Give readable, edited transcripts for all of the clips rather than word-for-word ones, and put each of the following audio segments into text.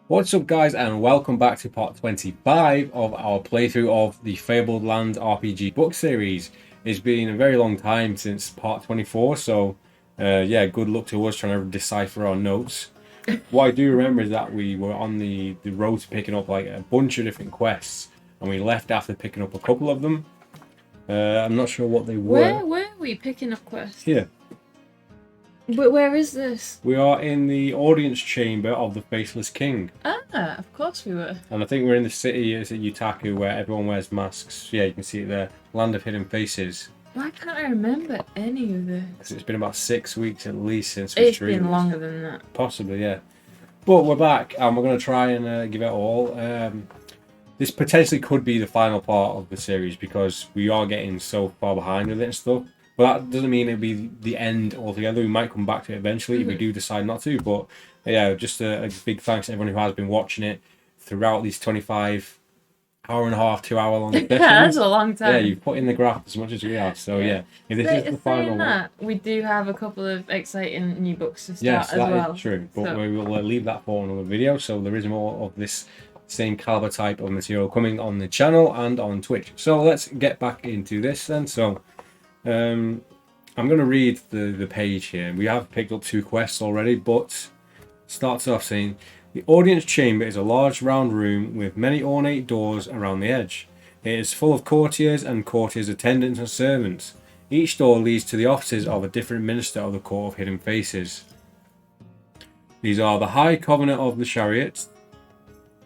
What's up, guys, and welcome back to part 25 of our playthrough of the Fabled Lands RPG book series. It's been a very long time since part 24, so yeah, good luck to us trying to decipher our notes. What I do remember is that we were on the road to picking up like a bunch of different quests, and we left after picking up a couple of them. I'm not sure what they were. Where were we picking up quests? Here. But where is this? We are in the audience chamber of the Faceless King. Ah, of course we were. And I think we're in the city, it's at Utaku, where everyone wears masks. Yeah, you can see it there. Land of Hidden Faces. Why can't I remember any of this? Because it's been about 6 weeks at least since we It's streamed. been longer than that. Possibly, yeah. But we're back, and we're going to try and give it all. This potentially could be the final part of the series, because we are getting so far behind with it and stuff. But that doesn't mean it'll be the end altogether. We might come back to it eventually if we do decide not to. But yeah, just a big thanks to everyone who has been watching it throughout these 25 hour and a half, 2 hour long sessions. Yeah, that's a long time. Yeah, you've put in the graft as much as we have. So yeah, if this is the final one. We do have a couple of exciting new books to start Yes, as that well. is true. But So- we will leave that for another video. So there is more of this same caliber type of material coming on the channel and on Twitch. So let's get back into this then. So I'm going to read the page here. We have picked up 2 quests already, but starts off saying, the audience chamber is a large round room with many ornate doors around the edge. It is full of courtiers and courtiers' attendants and servants. Each door leads to the offices of a different minister of the Court of Hidden Faces. These are the High Covenant of the Chariot,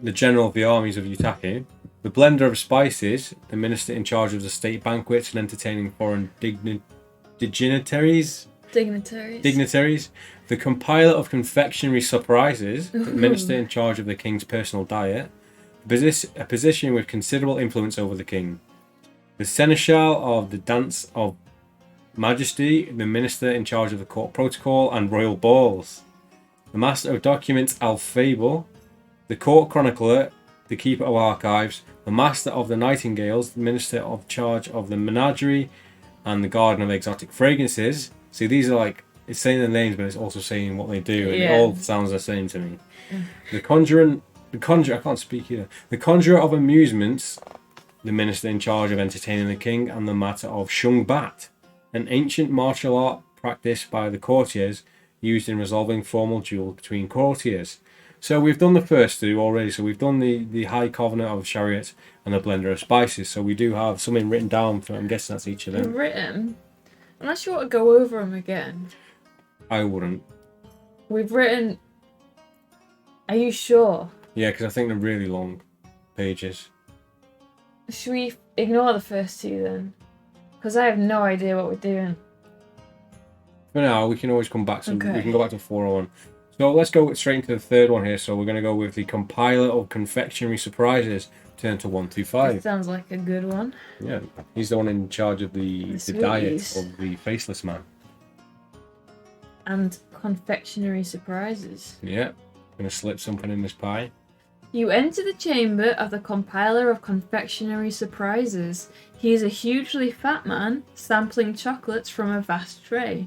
the General of the Armies of Utaku, the Blender of Spices, the minister in charge of the state banquets and entertaining foreign dignitaries, the compiler of confectionery surprises, the minister in charge of the king's personal diet, a position with considerable influence over the king, the seneschal of the dance of majesty, the minister in charge of the court protocol and royal balls, the master of documents Fable, the court chronicler, the keeper of archives, the master of the Nightingales, the minister of charge of the menagerie and the garden of exotic fragrances. See, these are like, it's saying the names, but it's also saying what they do, and it all sounds the same to me. The Conjurer, I can't speak here. The Conjurer of Amusements, the minister in charge of entertaining the king, and the matter of Shung Bat, an ancient martial art practiced by the courtiers used in resolving formal duels between courtiers. So we've done the first 2 already. So we've done the High Covenant of Chariot and the Blender of Spices. So we do have something written down for, I'm guessing that's each of them. Written? Unless you want to go over them again. I wouldn't. We've written... Are you sure? Yeah, because I think they're really long pages. Should we ignore the first 2 then? Because I have no idea what we're doing. For now, we can always come back. So Okay. we can go back to 401. So let's go straight into the third one here. So we're going to go with the compiler of confectionery surprises. Turn to 125. That sounds like a good one. Yeah, he's the one in charge of the diet sweeties. of the faceless man. And confectionery surprises. Yeah, going to slip something in this pie. You enter the chamber of the compiler of confectionery surprises. He is a hugely fat man, sampling chocolates from a vast tray.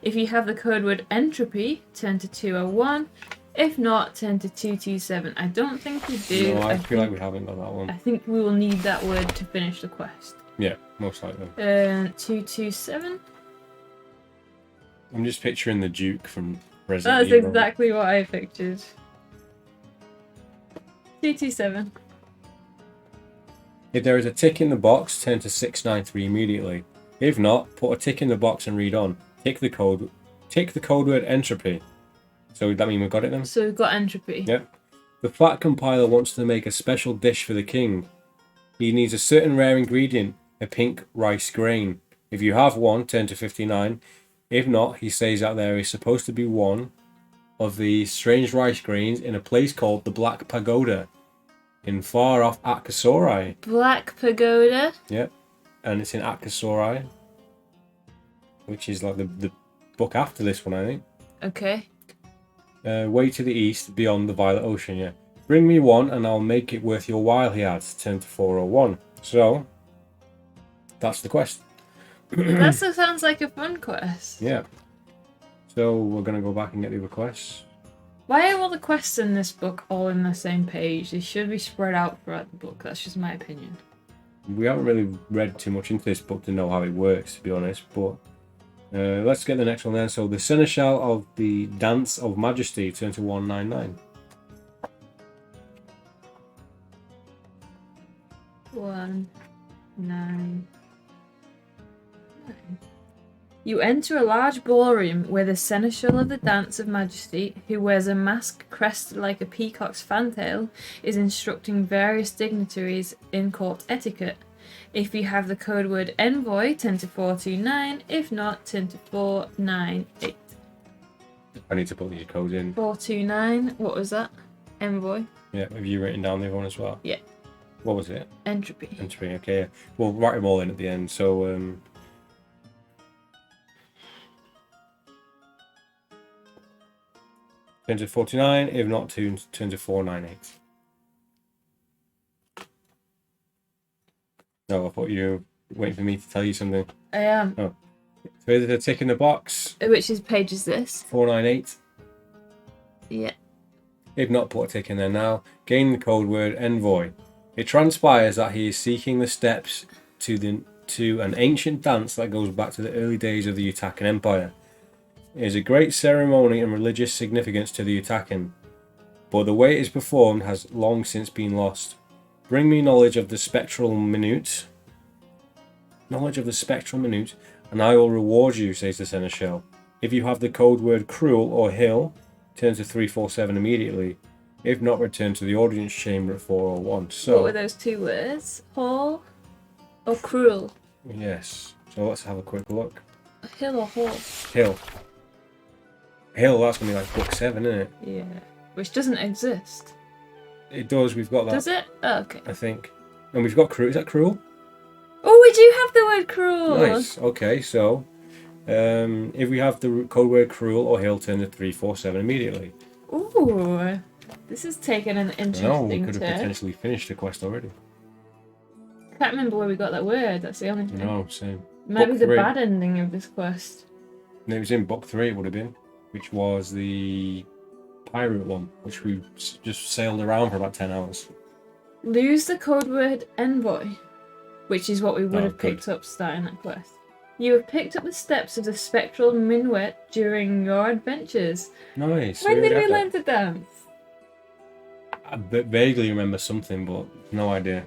If you have the code word entropy, turn to 201. If not, turn to 227. I don't think we do. No, I feel like we haven't got that one. I think we will need that word to finish the quest. Yeah, most likely. 227. I'm just picturing the Duke from Resident That's Evil. exactly what I pictured. 227. If there is a tick in the box, turn to 693 immediately. If not, put a tick in the box and read on. Tick the code word entropy. So that mean we've got it then? So we've got entropy. Yep. The fat compiler wants to make a special dish for the king. He needs a certain rare ingredient, a pink rice grain. If you have one, turn to 59. If not, he says that there is supposed to be one of these strange rice grains in a place called the Black Pagoda in far off Akasori. Black Pagoda. Yep. And it's in Akasori, which is like the book after this one, I think. Okay. Way to the east, beyond the Violet Ocean, yeah. Bring me one and I'll make it worth your while, he adds. Turn to 401. So, that's the quest. That sounds like a fun quest. Yeah. So, we're going to go back and get the other quests. Why are all the quests in this book all in the same page? They should be spread out throughout the book. That's just my opinion. We haven't really read too much into this book to know how it works, to be honest, but let's get the next one then. So the Seneschal of the Dance of Majesty turned to 199. 199. You enter a large ballroom where the Seneschal of the Dance of Majesty, who wears a mask crested like a peacock's fantail, is instructing various dignitaries in court etiquette. If you have the code word envoy, turn to 429. If not, turn to 498. I need to put these codes in. 429. What was that? Envoy? Yeah, have you written down the other one as well? Yeah. What was it? Entropy. Entropy, okay. Yeah. We'll write them all in at the end. So, turn to 49. If not, turn to 498. No, I thought you were waiting for me to tell you something. I am. Oh. Further to tick in the box. Which page is this? 498. Yeah. If not, put a tick in there now. Gain the code word envoy. It transpires that he is seeking the steps to an ancient dance that goes back to the early days of the Utakan Empire. It is a great ceremony and religious significance to the Utakan, but the way it is performed has long since been lost. Bring me knowledge of the spectral minute. Knowledge of the spectral minute, and I will reward you, says the Seneschal. If you have the code word cruel or hill, turn to 347 immediately. If not, return to the audience chamber at 401. So, what were those two words? Hall or cruel? Yes. So let's have a quick look. Hill or hall? Hill. Hill, that's going to be like book 7, isn't it? Yeah. Which doesn't exist. It does, we've got that. Does it? Oh, okay. I think. And we've got cruel. Is that cruel? Oh, we do have the word cruel! Nice. Okay, so if we have the code word cruel or hill, turn to 347 immediately. Ooh. This has taken an interesting No, we could have turn. potentially finished the quest already. Can't remember where we got that word, that's the only thing. No, same. Maybe Book the 3. bad ending of this quest. And it was in book 3, it would have been, which was the pirate one, which we just sailed around for about 10 hours. Lose the code word envoy, which is what we would Oh, have picked up starting that quest. You have picked up the steps of the spectral minuet during your adventures. Nice. When did we had learn to dance? I vaguely remember something, but no idea.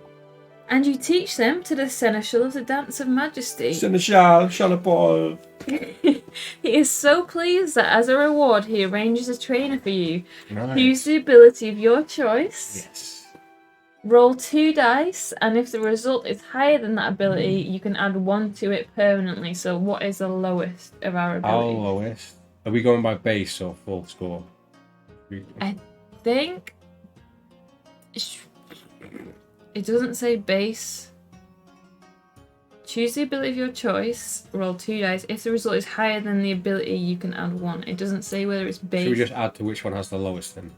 And you teach them to the Seneschal of the Dance of Majesty. Seneschal, Shalapol. He is so pleased that as a reward he arranges a trainer for you. Nice. Use the ability of your choice. Yes. Roll 2 dice, and if the result is higher than that ability, you can add 1 to it permanently. So what is the lowest of our Our ability? lowest. Are we going by base or full score? I think it doesn't say base. Choose the ability of your choice. Roll 2 dice. If the result is higher than the ability, you can add 1. It doesn't say whether it's base. Should we just add to which one has the lowest then?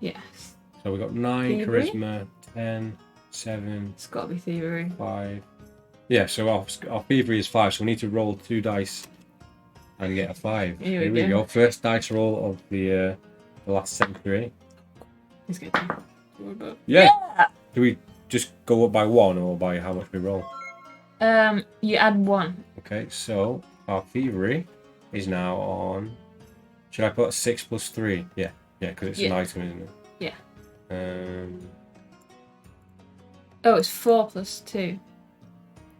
Yes. So we got 9 Thievery? charisma, 10, 7, It's got to be thievery. 5. Yeah, so our thievery is 5, so we need to roll 2 dice and get a 5. Here we go. First dice roll of the last century. It's good. Yeah. Do we just go up by 1 or by how much we roll? You add 1. Okay, so our thievery is now on. Should I put 6 plus 3? Yeah, because it's an item, isn't it? Yeah. Oh, it's 4 plus 2.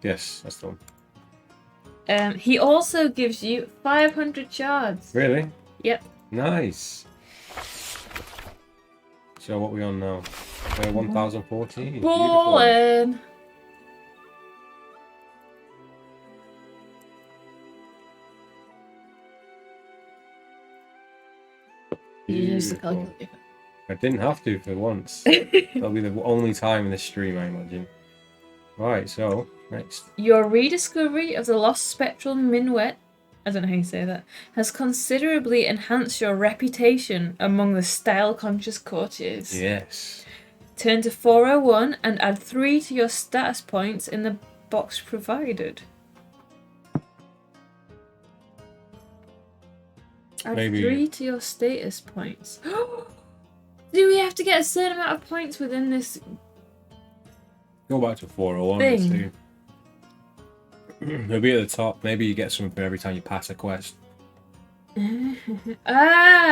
Yes, that's the one. He also gives you 500 shards. Really? Yep. Nice. So what are we on now? 1014. Ballin'. You use the Beautiful. calculator. I didn't have to for once. That'll be the only time in this stream, I imagine. Right, so next. Your rediscovery of the lost spectral minuet, I don't know how you say that, has considerably enhanced your reputation among the style-conscious courtiers. Yes. Turn to 401 and add 3 to your status points in the box provided. Add Maybe 3 to your status points. Do we have to get a certain amount of points within this go back to 401. thing? Let's see. It'll be at the top. Maybe you get something every time you pass a quest.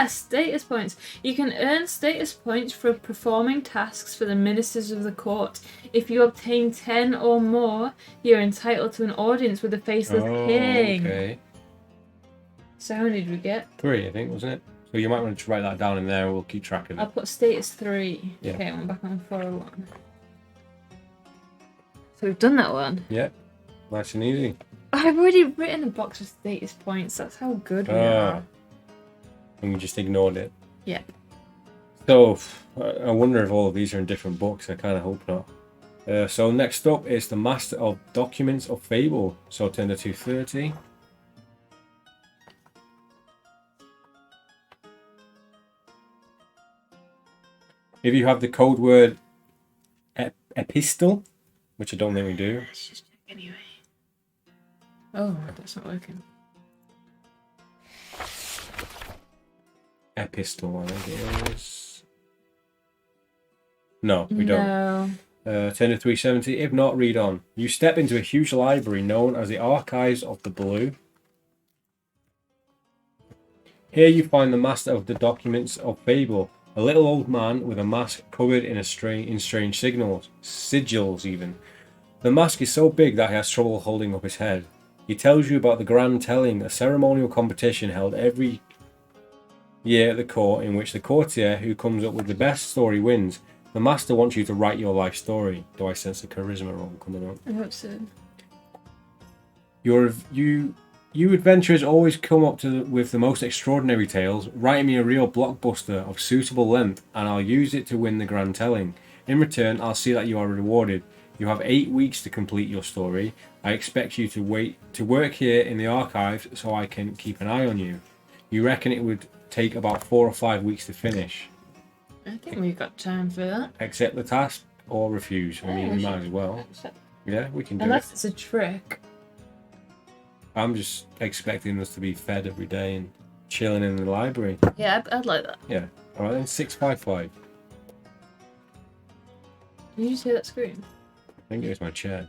Status points. You can earn status points for performing tasks for the ministers of the court. If you obtain 10 or more, you're entitled to an audience with the Faceless King. Okay. So how many did we get? 3, I think, wasn't it? So you might want to write that down in there. We'll keep track of it. I'll put status 3. Yeah. Okay, I'm back on 401. So we've done that one. Yep. Nice and easy. I've already written a box of status points. That's how good we are. And we just ignored it. Yeah. So, I wonder if all of these are in different books. I kind of hope not. So next up is the Master of Documents of Fable. So turn to 230. If you have the code word epistle, which I don't think we do. Let's just check anyway. Oh, that's not working. Epistle, I think it is. No, we don't. No. Turn to 370. If not, read on. You step into a huge library known as the Archives of the Blue. Here you find the Master of the Documents of Fable, a little old man with a mask covered in strange sigils even. The mask is so big that he has trouble holding up his head. He tells you about the Grand Telling, a ceremonial competition held every year at the court in which the courtier who comes up with the best story wins. The master wants you to write your life story. Do I sense a charisma roll coming up? I hope so. You adventurers always come up with the most extraordinary tales. Write me a real blockbuster of suitable length and I'll use it to win the Grand Telling. In return, I'll see that you are rewarded. You have 8 weeks to complete your story. I expect you to work here in the archives so I can keep an eye on you. You reckon it would take about 4 or 5 weeks to finish? I think we've got time for that. Accept the task or refuse. I mean, we might as well. Yeah, we can do Unless it. it's a trick. I'm just expecting us to be fed every day and chilling in the library. Yeah, I'd like that. Yeah. All right then, 655. Did you just hear that scream? I think it was my chair.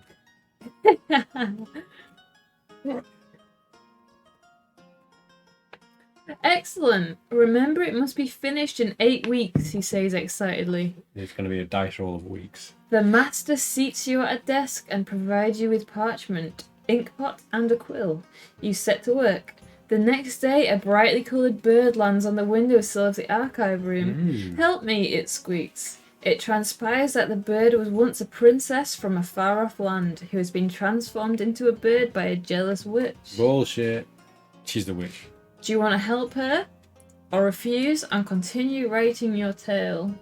Excellent. Remember, it must be finished in 8 weeks, he says excitedly. It's going to be a dice roll of weeks. The master seats you at a desk and provides you with parchment, inkpot, and a quill. You set to work. The next day, a brightly coloured bird lands on the windowsill of the archive room. Help me, it squeaks. It transpires that the bird was once a princess from a far-off land who has been transformed into a bird by a jealous witch. Bullshit. She's the witch. Do you want to help her? Or refuse and continue writing your tale?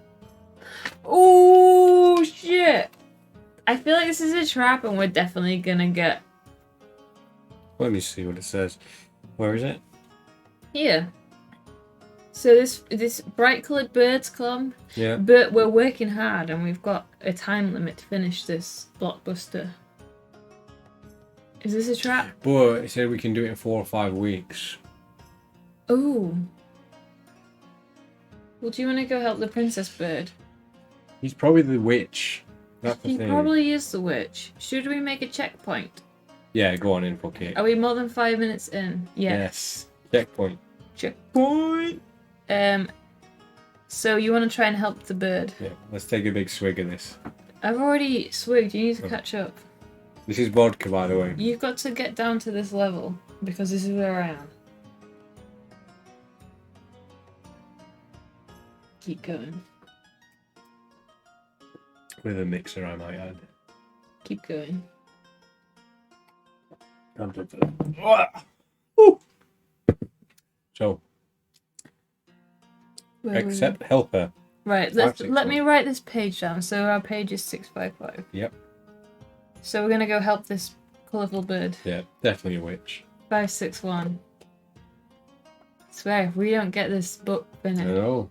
Oh, shit! I feel like this is a trap and we're definitely gonna get... Let me see what it says. Where is it? Here. So this bright coloured birds come, Yeah. but we're working hard and we've got a time limit to finish this blockbuster. Is this a trap? But it said we can do it in 4 or 5 weeks. Oh. Well, do you want to go help the princess bird? He's probably the witch. That's the He thing. probably is the witch. Should we make a checkpoint? Yeah, go on in, fuck it. Are we more than 5 minutes in? Yes. Checkpoint. Checkpoint. So you want to try and help the bird? Yeah, let's take a big swig of this. I've already swigged. You need to catch up. This is vodka, by the way. You've got to get down to this level because this is where I am. Keep going. With a mixer, I might add. Keep going. So, Where were we? accept helper. Right, let me write this page down. So our page is 655. Yep. So we're gonna go help this colourful bird. Yeah, definitely a witch. 561. Swear, if we don't get this book I finished, know.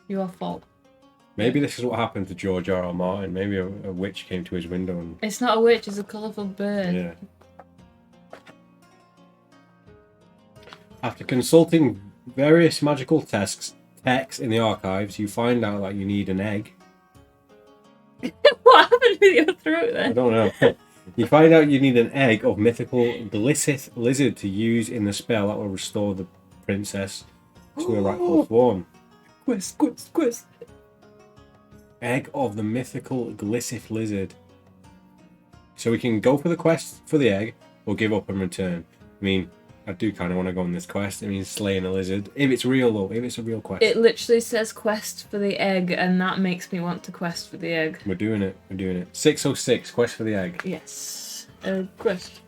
your fault. Maybe this is what happened to George R. R. Martin. Maybe a witch came to his window and... It's not a witch, it's a colourful bird. Yeah. After consulting various magical texts in the archives, you find out that you need an egg. What happened with your throat I then? don't know. You find out you need an egg of mythical Glisith lizard to use in the spell that will restore the princess to her rightful form. Quest. Egg of the mythical Glisith lizard. So we can go for the quest for the egg or give up and return. I mean, I do kind of want to go on this quest. It means slaying a lizard. If it's real though, if it's a real quest. It literally says quest for the egg, and that makes me want to quest for the egg. We're doing it. 606, quest for the egg. Yes. Egg quest.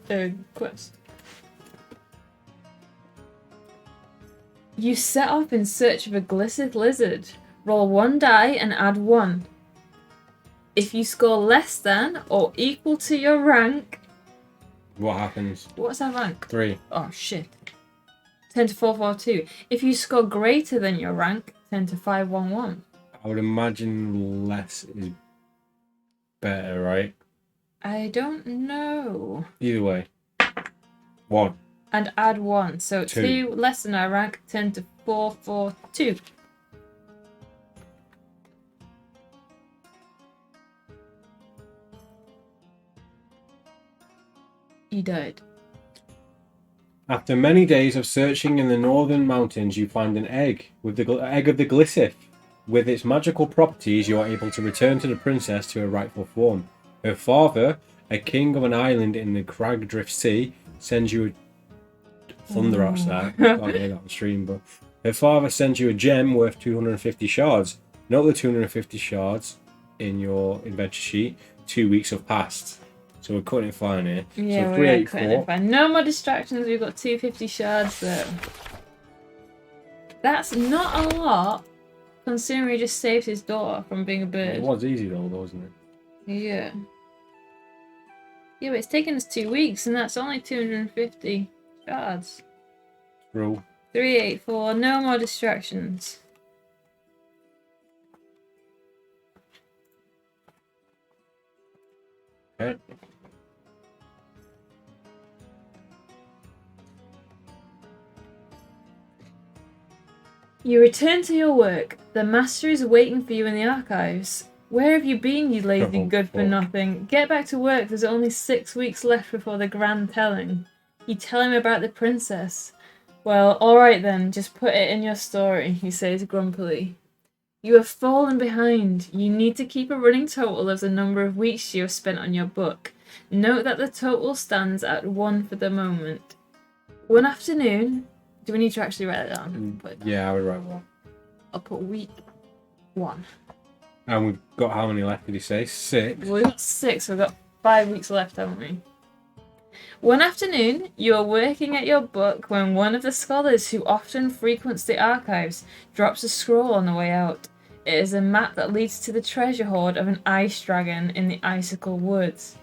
You set off in search of a Glisith lizard. Roll 1 die and add 1. If you score less than or equal to your rank... What happens? What's our rank? 3. Oh, shit. Turn to 442. If you score greater than your rank, turn to 511. I would imagine less is better, right? I don't know. Either way. 1. And add 1. So 2. 2 less than our rank, turn to 442. You died. After many days of searching in the northern mountains, you find an egg with the egg of the Glisith. With its magical properties, you are able to return to the princess to her rightful form. Her father, a king of an island in the Cragdrift Sea, sends you a thunder outside. I can't hear that on stream, but her father sends you a gem worth 250 shards. Note the 250 shards in your adventure sheet. 2 weeks have passed. So we're cutting it fine here. Yeah, so we're cutting it fine. No more distractions. We've got 250 shards though. That's not a lot, considering he just saved his daughter from being a bird. It was easy though, wasn't it? Yeah. Yeah, but it's taken us 2 weeks, and that's only 250 shards. True. 384. No more distractions. Okay. You return to your work. The master is waiting for you in the archives. Where have you been, you lazy Oh, good for fuck. nothing? Get back to work. There's only 6 weeks left before the grand telling. You tell him about the princess. Well, alright then, just put it in your story, he says grumpily. You have fallen behind. You need to keep a running total of the number of weeks you have spent on your book. Note that the total stands at 1 for the moment. One afternoon... Do we need to actually write it down? Put it down. Yeah, I would write 1. I'll put week 1. And we've got how many left, did he say? 6? Well, we've got 6, so we've got 5 weeks left, haven't we? One afternoon, you are working at your book when one of the scholars who often frequents the archives drops a scroll on the way out. It is a map that leads to the treasure hoard of an ice dragon in the Icicle Woods.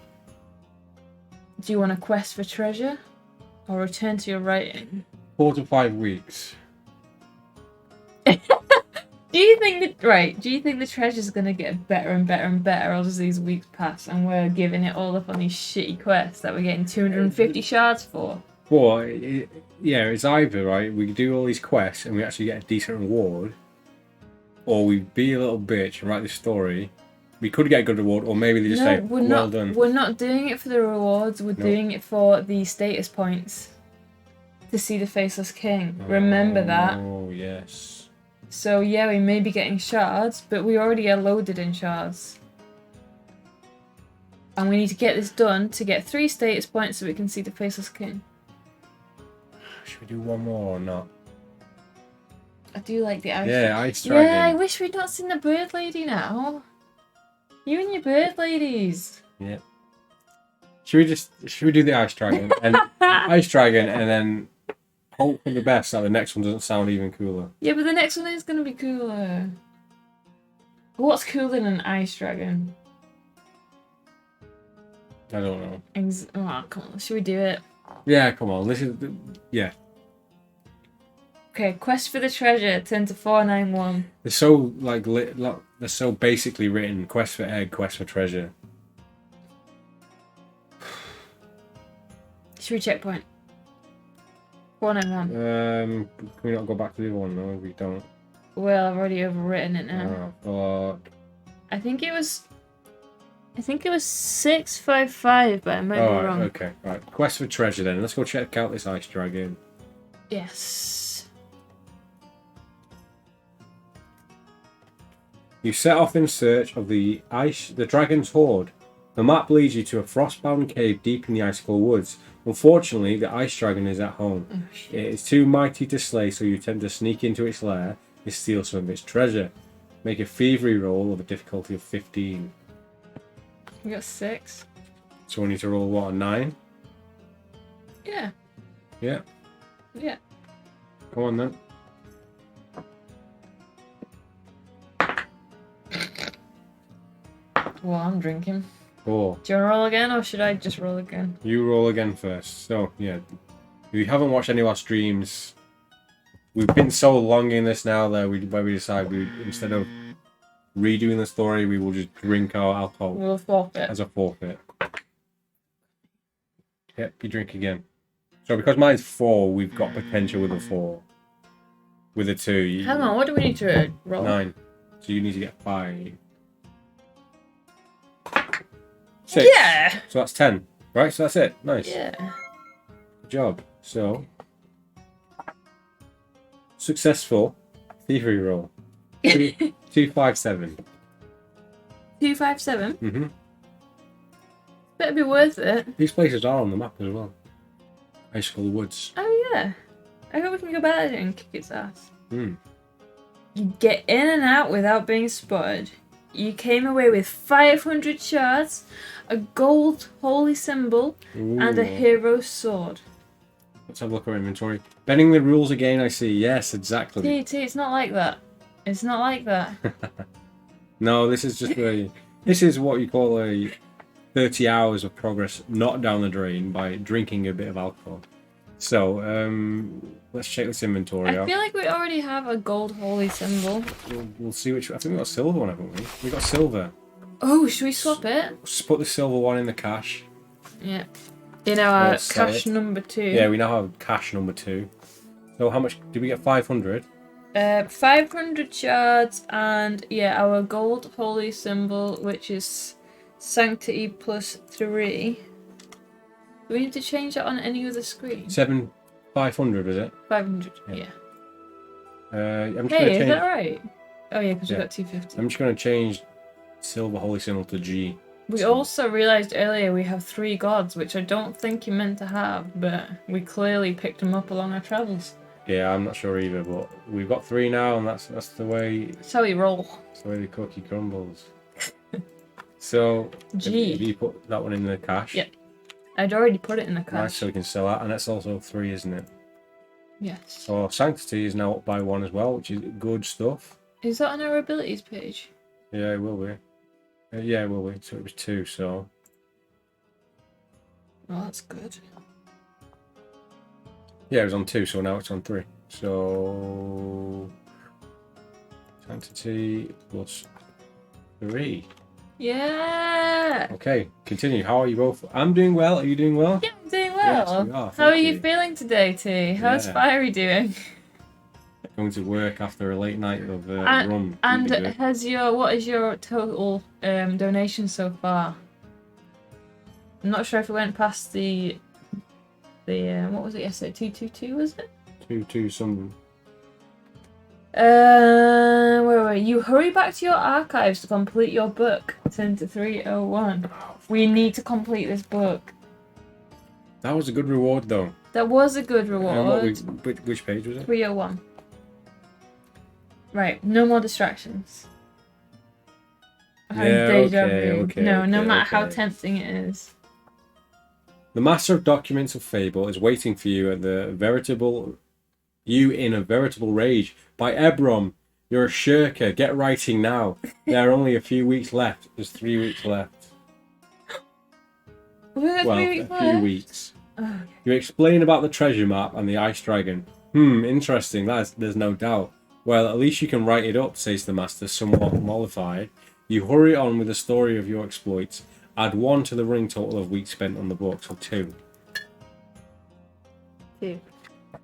Do you want a quest for treasure? Or return to your writing? 4 to 5 weeks. Do you think the treasure's gonna get better and better and better as these weeks pass and we're giving it all up on these shitty quests that we're getting 250 shards for? Well, yeah, it's either, right, we do all these quests and we actually get a decent reward, or we be a little bitch and write this story. We could get a good reward, or maybe they just say, well done. We're not doing it for the rewards, we're doing it for the status points. To see the Faceless King. Remember that. Oh, yes. So yeah, we may be getting shards, but we already are loaded in shards. And we need to get this done to get 3 status points so we can see the Faceless King. Should we do one more or not? I do like the ice. Yeah, Ice Dragon. Yeah, I wish we'd not seen the bird lady now. You and your bird ladies. Yeah. Should we do the Ice Dragon and Ice Dragon and then hope for the best that the next one doesn't sound even cooler? Yeah, but the next one is gonna be cooler. What's cooler than an ice dragon? I don't know. Oh, come on, should we do it? Yeah, come on. Yeah. Okay, quest for the treasure, turn to 491. They're so they're so basically written. Quest for egg, quest for treasure. Should we checkpoint? 1 and 1. Can we not go back to the other one? No, we don't. Well, I've already overwritten it now. Oh, fuck. I think it was 655, but I might be wrong. Okay. Right. Quest for treasure then. Let's go check out this ice dragon. Yes. You set off in search of the dragon's hoard. The map leads you to a frostbound cave deep in the icicle woods. Unfortunately, the ice dragon is at home. Oh, shit. It is too mighty to slay, so you attempt to sneak into its lair and steal some of its treasure. Make a thievery roll of a difficulty of 15. We got 6. So we need to roll what, a 9? Yeah. Yeah. Yeah. Come on then. Well, I'm drinking. 4. Do you want to roll again, or should I just roll again? You roll again first. So, yeah. If you haven't watched any of our streams, we've been so long in this now that we decide instead of redoing the story, we will just drink our alcohol We'll forfeit. as a forfeit. Yep, you drink again. So because mine's 4, we've got potential with a 4. With a 2, Hang on, what do we need to roll? 9. So you need to get 5. 6. Yeah! So that's 10. Right, so that's it. Nice. Yeah. Good job. So, successful thievery roll. 257. 257? Mm-hmm. Better be worth it. These places are on the map as well. Icicle Woods. Oh, yeah. I hope we can go back there and kick its ass. Hmm. You get in and out without being spotted. You came away with 500 shards, a gold holy symbol, and a hero's sword. Let's have a look at our inventory. Bending the rules again, I see. Yes, exactly. T, it's not like that. It's not like that. No, this is just this is what you call a 30 hours of progress not down the drain by drinking a bit of alcohol. So, let's check this inventory I out. feel like we already have a gold holy symbol. We'll see which... I think we got a silver one, haven't we? We got silver. Oh, should we swap it? Let's put the silver one in the cache. Yeah. In our Let's sell cache it. number 2. Yeah, we now have cache number 2. So how much... Did we get 500? 500 shards and, yeah, our gold holy symbol, which is sanctity plus 3. Do we need to change that on any other screen? 500, is it? 500, yeah. I'm just Hey, gonna is change... that right? Oh, yeah, because Yeah. we got 250. I'm just going to change silver holy symbol to G. We also realised earlier we have 3 gods, which I don't think you're meant to have, but we clearly picked them up along our travels. Yeah, I'm not sure either, but we've got 3 now, and that's the way... That's how we roll. That's the way the cookie crumbles. So, G. if you put that one in the cache. Yep. I'd already put it in the Nice, cache. so we can sell that, and that's also 3, isn't it? Yes. So our sanctity is now up by 1 as well, which is good stuff. Is that on our abilities page? Yeah, it will be. Yeah, it will be. So it was 2, so... Oh, that's good. Yeah, it was on 2, so now it's on 3. So... Sanctity plus 3. Yeah! Okay, continue. How are you both? I'm doing well. Are you doing well? Yeah, I'm doing Yes, well. we are, How are thank you you. feeling today, T? How's Yeah. Fiery doing? Going to work after a late night of rum. And Really good. what is your total donation so far? I'm not sure if it went past the what was it yesterday? 222 was it? 2 something. Wait. You hurry back to your archives to complete your book. Turn to 301. We need to complete this book. That was a good reward, though. That was a good And reward. which page was it? 301. Right, no more distractions. Having Yeah, deja okay, vu. okay, no okay, matter how okay. tempting it is. The Master of Documents of Fable is waiting for you in a veritable rage. By Ebrom, you're a shirker. Get writing now. There are only a few weeks left. There's 3 weeks left. Well, a few weeks. Oh, You explain about the treasure map and the ice dragon. Interesting. There's no doubt. Well, at least you can write it up, says the Master, somewhat mollified. You hurry on with the story of your exploits. Add 1 to the running total of weeks spent on the book, so 2. 2.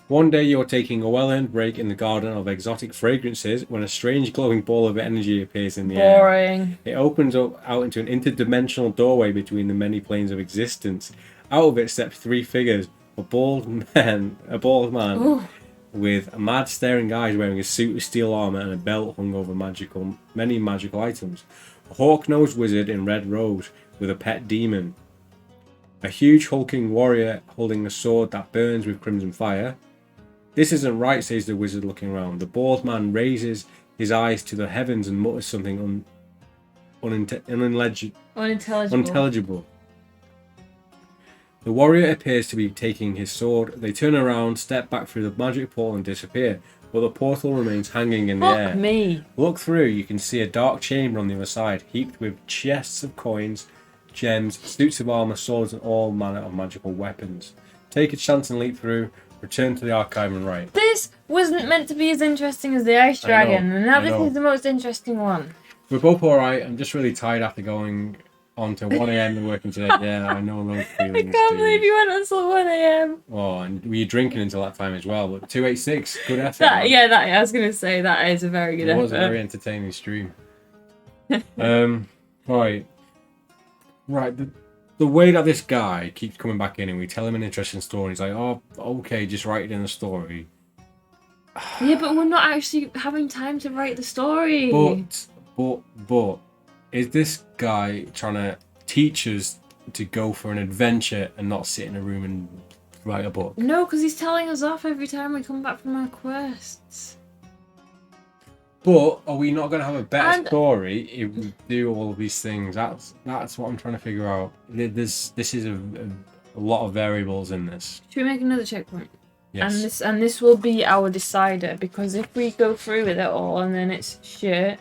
One day you're taking a well-earned break in the garden of exotic fragrances when a strange glowing ball of energy appears in the air. Boring. It opens up out into an interdimensional doorway between the many planes of existence. Out of it step 3 figures: a bald man Ooh. with mad staring eyes wearing a suit of steel armor and a belt hung over many magical items. A hawk-nosed wizard in red robes with a pet demon. A huge hulking warrior holding a sword that burns with crimson fire. This isn't right, says the wizard looking around. The bald man raises his eyes to the heavens and mutters something unintelligible. The warrior appears to be taking his sword. They turn around, step back through the magic portal and disappear, but the portal remains hanging in the air. Fuck me. Look through, you can see a dark chamber on the other side, heaped with chests of coins, gems, suits of armor, swords, and all manner of magical weapons. Take a chance and leap through. Return to the archive and write. This wasn't meant to be as interesting as the Ice Dragon, and now this is the most interesting one. We're both alright. I'm just really tired after going on to 1 a.m. and working today. Yeah, I know those feelings. I can't believe you went until 1 a.m. Oh, and were you drinking until that time as well? But 286, good effort. I was going to say that is a very good effort. It was a very entertaining stream. Right. The way that this guy keeps coming back in and we tell him an interesting story, he's like, oh, okay, just write it in the story. Yeah, but we're not actually having time to write the story. But, is this guy trying to teach us to go for an adventure and not sit in a room and write a book? No, because he's telling us off every time we come back from our quests. But are we not going to have a better story if we do all of these things? That's what I'm trying to figure out. This is a lot of variables in this. Should we make another checkpoint? Yes. And this will be our decider, because if we go through with it all and then it's shit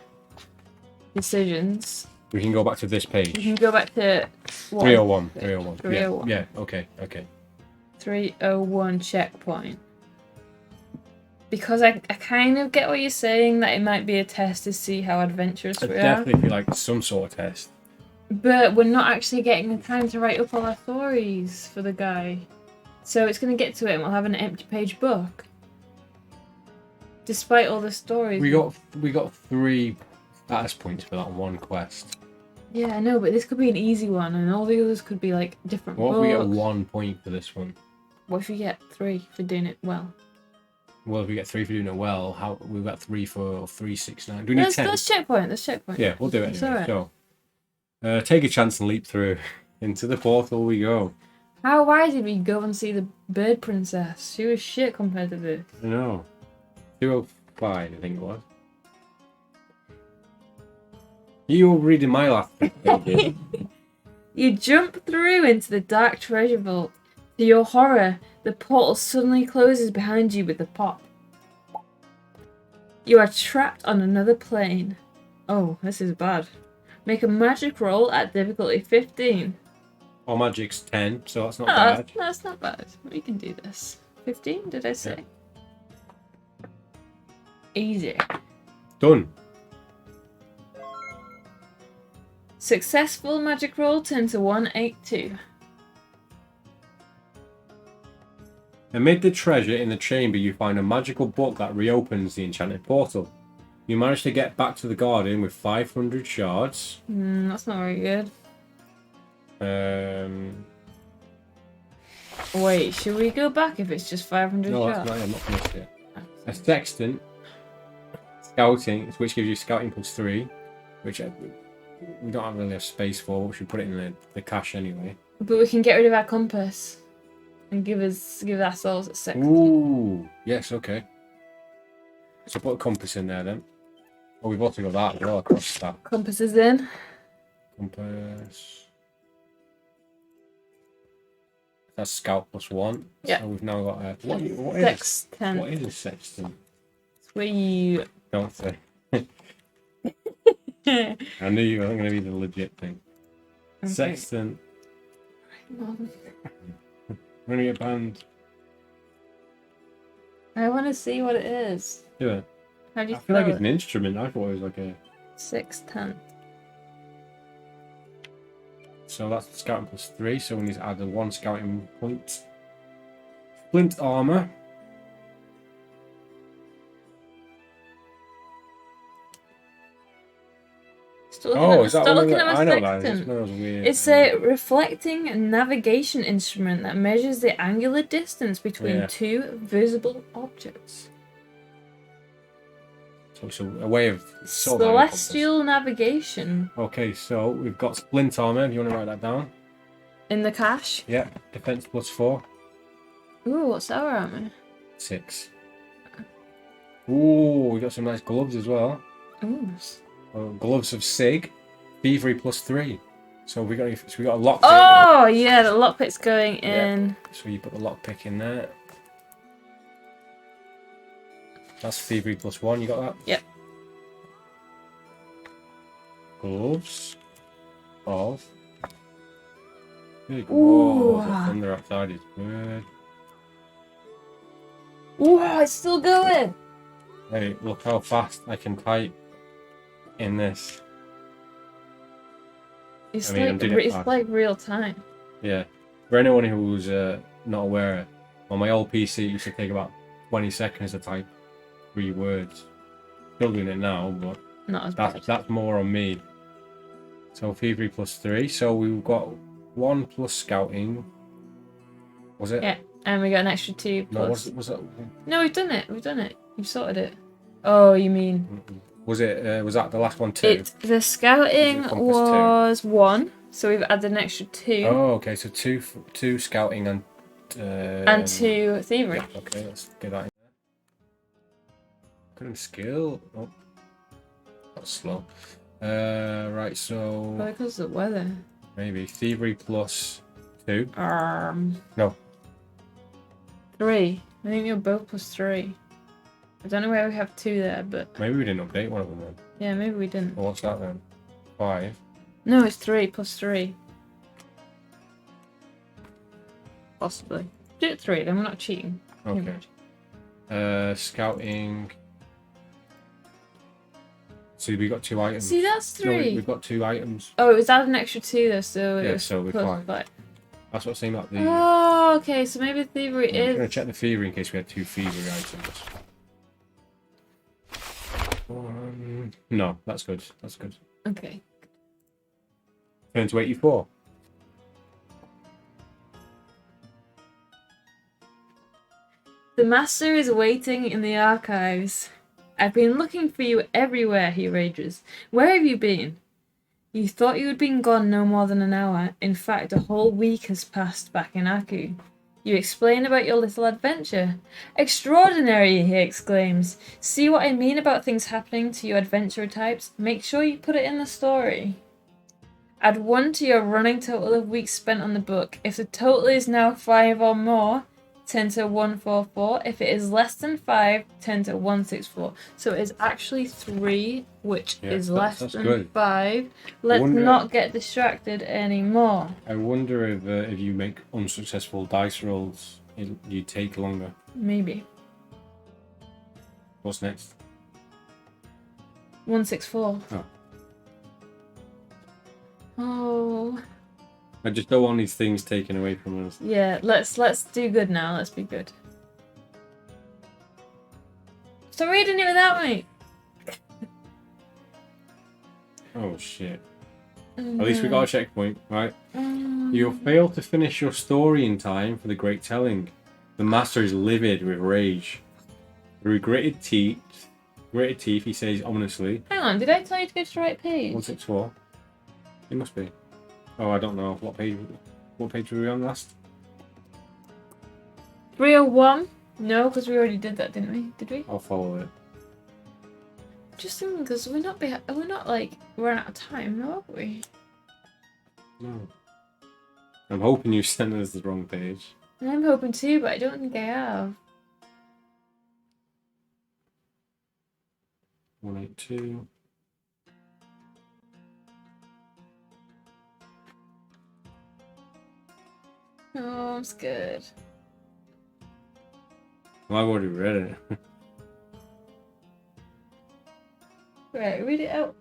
decisions, we can go back to this page. We can go back to 301. 301. Yeah. Okay. 301 checkpoint. Because I kind of get what you're saying, that it might be a test to see how adventurous we are. Definitely feel like some sort of test. But we're not actually getting the time to write up all our stories for the guy. So it's going to get to it and we'll have an empty page book. Despite all the stories. We got 3 status points for that one quest. Yeah, I know, but this could be an easy one and all the others could be like different What books. if we get 1 point for this one? What if we get 3 for doing it well? Well, if we get 3 for doing it well, we've got 3 for 369. Do we need 10? Let's checkpoint. Yeah, we'll do it anyway. Right. So, take a chance and leap through. Into the portal we go. Why did we go and see the bird princess? She was shit compared to this. I know. 205, I think it was. You were reading my last page. You jump through into the dark treasure vault. To your horror, the portal suddenly closes behind you with a pop. You are trapped on another plane. Oh, this is bad. Make a magic roll at difficulty 15. Our magic's 10, so that's not bad. That's not bad. We can do this. 15, did I say? Yeah. Easy. Done. Successful magic roll turned to 182. Amid the treasure in the chamber, you find a magical book that reopens the enchanted portal. You manage to get back to the garden with 500 shards. That's not very good. Wait, should we go back if it's just 500 No, shards? that's not, I'm not finished yet. A sextant, scouting, which gives you scouting +3, which we don't have really have space for, but we should put it in the cache anyway. But we can get rid of our compass and give ourselves a sextant. Ooh, yes, okay. So put a compass in there then. Oh, we've also got that as well across that. Compass is in. Compass. That's scout +1. Yeah. So we've now got a... What is Sextant. What is a sextant? It's where you... Don't say. I knew you weren't going to be the legit thing. Okay. Sextant. Mom. We're going to get banned. I want to see what it is. Do it. How do you I feel like it's it? an instrument. I thought it was like a... Sextant. So that's scouting +3, so we need to add the 1 scouting point. Flint armor. Oh, is that start one of looking the... at my I know that. It's sextant. one of those weird... It's a reflecting navigation instrument that measures the angular distance between two visible objects. So it's a way of... sort of Celestial navigation. Okay, so we've got splint armor. If you want to write that down. In the cache? Yeah. Defense +4. Ooh, what's our armor? 6. Ooh, we got some nice gloves as well. Ooh. Gloves of Sig. Thievery +3. So we got a lockpick. Oh yeah, the lockpick's going in. Yeah. So you put the lockpick in there. That's Thievery +1. You got that? Yep. Gloves. Of. Big. Ooh. Whoa, the thunder outside is good. Ooh, it's still going. Hey, look how fast I can type in this. It's like real time. Yeah. For anyone who's not aware, on my old PC it used to take about 20 seconds to type 3 words. Still doing it now, but not as bad. That's more on me. So Thievery +3. So we've got 1 plus scouting. Was it? Yeah, and we got an extra 2 plus. No, was that? No, we've done it. You've sorted it. Oh, you mean? Was it? Was that the last one too? The scouting was 1, so we've added an extra 2. Oh, okay. So two scouting and 2 thievery. Yeah, okay, let's get that in there. Couldn't skill. Oh, that's slow. Right. So. Probably because of the weather. Maybe thievery +2. No. 3. I think you're both +3. I don't know where we have 2 there, but... Maybe we didn't update one of them then. Yeah, maybe we didn't. Well, what's that then? 5. No, it's 3 +3. Possibly. Do it 3, then we're not cheating. Okay. Scouting... See, we got 2 items. See, that's 3. No, we've got 2 items. Oh, it was added an extra 2 though, so it was so we're fine. Like... That's what seemed like the... Oh, okay, so maybe thievery is... I'm going to check the thievery in case we had 2 thievery items. No, that's good. That's good. Okay. Turn to 84. The master is waiting in the archives. I've been looking for you everywhere, he rages. Where have you been? You thought you had been gone no more than an hour. In fact, a whole week has passed back in Aku. You explain about your little adventure. Extraordinary, he exclaims. See what I mean about things happening to you adventurer types? Make sure you put it in the story. Add 1 to your running total of weeks spent on the book. If the total is now 5 or more, turn to 144. If it is less than 5, turn to 164. So it's actually 3, which is less than good. 5. Let's not get distracted anymore. I wonder if you make unsuccessful dice rolls, you take longer. Maybe. What's next? 164. Oh. Oh. I just don't want these things taken away from us. Yeah, let's do good now. Let's be good. Stop reading it without me. Oh shit. At least we got a checkpoint, right? You have failed to finish your story in time for the Great Telling. The master is livid with rage. Through gritted teeth, he says ominously. Hang on, did I tell you to go to the right page? 164. It must be. Oh, I don't know. What page were we on last? 301? No, because we already did that, didn't we? Did we? I'll follow it. Just thinking, because we're not like run out of time, are we? No. I'm hoping you sent us the wrong page. I'm hoping too, but I don't think I have. 182. Oh, I'm scared. Well, I've already read it. Right, read it out.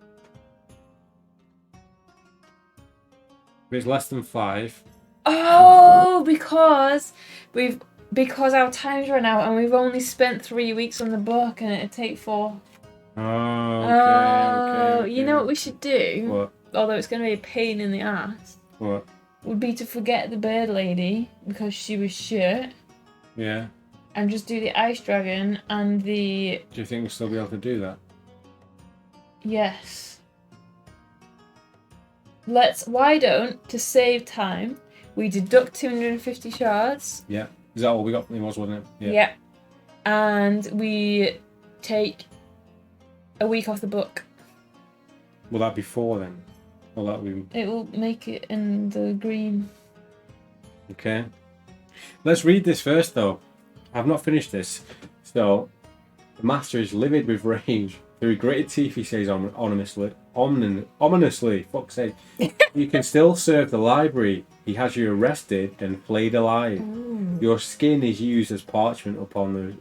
If it's less than 5. Oh, because our time's run out and we've only spent 3 weeks on the book and it'd take 4. Oh, okay. You know what we should do? What? Although it's going to be a pain in the ass. What? Would be to forget the bird lady because she was shit. Yeah. And just do the ice dragon and the... Do you think we'll still be able to do that? Yes. Why don't, to save time, we deduct 250 shards. Yeah. Is that all we got? It was, wasn't it? Yeah. And we take a week off the book. Will that be 4 then? Will that be... It will make it in the green. Okay. Let's read this first, though. I've not finished this. So, the master is livid with rage. Through gritted teeth, he says ominously, fuck's sake, you can still serve the library. He has you arrested and flayed alive. Ooh. Your skin is used as parchment upon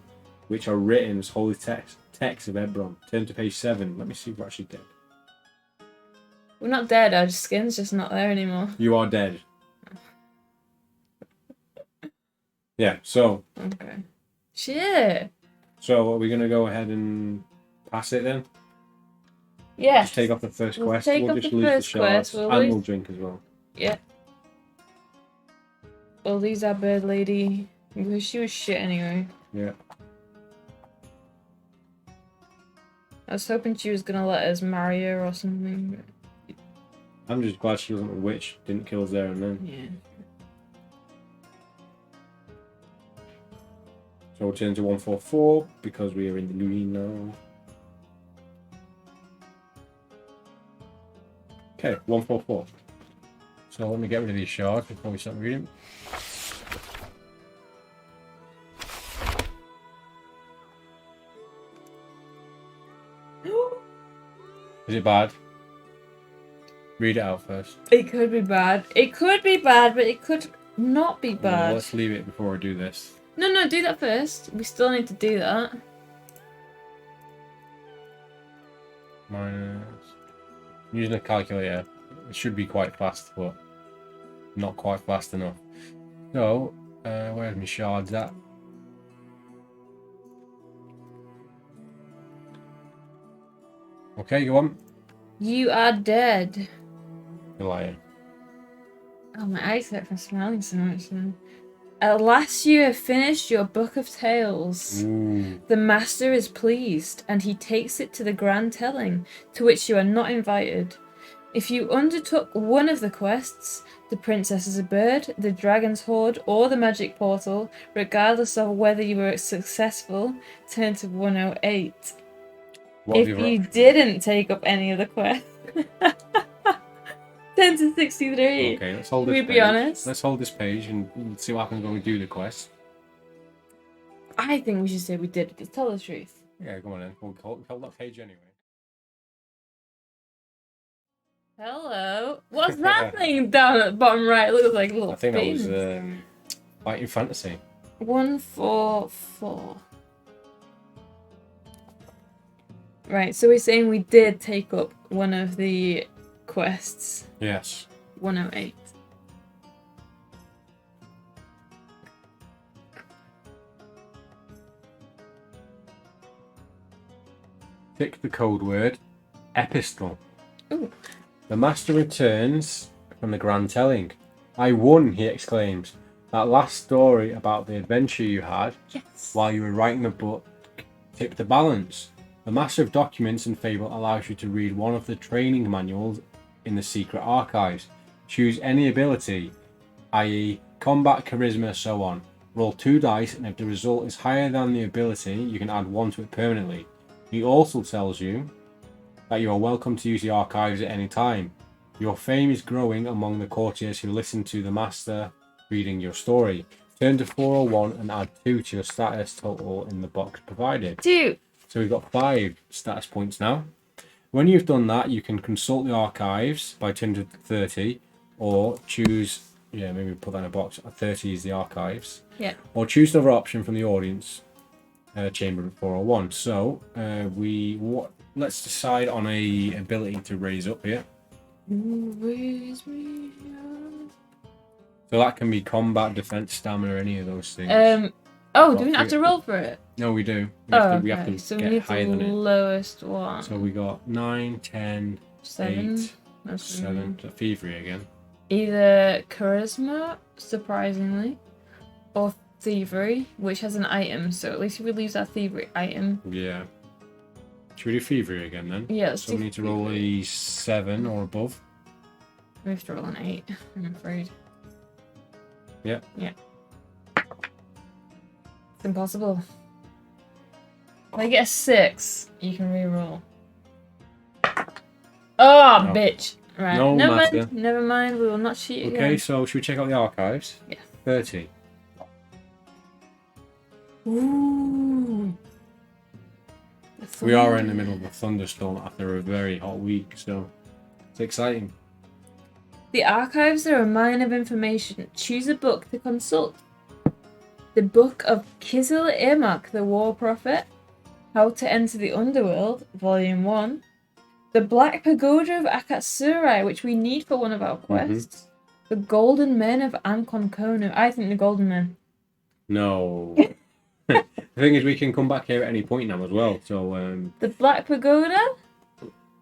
which are written as holy texts of Ebron. Turn to page 7. Let me see if we're actually dead. We're not dead, our skin's just not there anymore. You are dead. Yeah, so... Okay. Shit! So, are we going to go ahead and pass it then? Yeah. Just take off the first We'll quest. take We'll off just the lose first the shards. quest, we'll And lose- we'll drink as well. Yeah. Well, these are bird lady. Because she was shit anyway. Yeah. I was hoping she was gonna let us marry her or something. I'm just glad she wasn't a witch. Didn't kill us there and then. Yeah. So we'll turn to 144 because we are in the Louis now. Okay, 144. So let me get rid of these shards before we start reading. Is it bad? Read it out first. It could be bad. It could be bad, but it could not be Well, bad. let's leave it before I do this. No, do that first. We still need to do that. Minus. I'm using a calculator. It should be quite fast, but not quite fast enough. So, where's my shards at? Okay, go on. You are dead. You're lying. Oh, my eyes hurt from smiling so much now. At last you have finished your book of tales. Ooh. The master is pleased, and he takes it to the grand telling, to which you are not invited. If you undertook one of the quests, the princess is a bird, the dragon's hoard, or the magic portal, regardless of whether you were successful, turn to 108. What are If the other you options? didn't take up any of the quests, turn to 63. Okay, let's hold Can this we page. be honest? Let's hold this page and see what happens when we do the quest. I think we should say we did, because tell the truth. Yeah, go on then. We'll hold that page anyway. Hello. What's that thing down at the bottom right? It looks like a little I think that beans. was Fighting Fantasy. 144. Right, so we're saying we did take up one of the quests. Yes. 108. Tick the code word epistle. Ooh. The master returns from the grand telling. I won, he exclaims. That last story about the adventure you had Yes. while you were writing the book tipped the balance. The Master of Documents in Fable allows you to read one of the training manuals in the secret archives. Choose any ability, i.e. combat, charisma, so on. Roll 2 dice, and if the result is higher than the ability, you can add 1 to it permanently. He also tells you that you are welcome to use the archives at any time. Your fame is growing among the courtiers who listen to the Master reading your story. Turn to 401 and add 2 to your status total in the box provided. 2. So we've got 5 status points now. When you've done that, you can consult the archives by turning to 30, or choose, maybe put that in a box. 30 is the archives. Yeah. Or choose another option from the audience chamber at 401. So let's decide on a ability to raise up here. So that can be combat, defense, stamina, any of those things. Oh, do we not have to roll for it? No, we do. We have to so get we need higher the than it. lowest one. So we got 9, 10, 7. 8, 7. Thievery again. Either charisma, surprisingly, or thievery, which has an item. So at least if we lose our thievery item. Yeah. Should we do thievery again then? Yeah. So we need to roll a 7 or above. We have to roll an 8, I'm afraid. Yeah. Yeah. It's impossible. If I get a 6, you can re-roll. Oh, No. bitch. Right. No matter. Never mind. We will not cheat again. Okay, so should we check out the archives? Yeah. 30. Ooh. We are in the middle of a thunderstorm after a very hot week, so it's exciting. The archives are a mine of information. Choose a book to consult. The Book of Kaziel, the War Prophet. How to Enter the Underworld, Volume 1. The Black Pagoda of Akatsurai, which we need for one of our quests. The Golden Men of Ankon Kono. I think the Golden Men. No. The thing is, we can come back here at any point now as well, so... The Black Pagoda?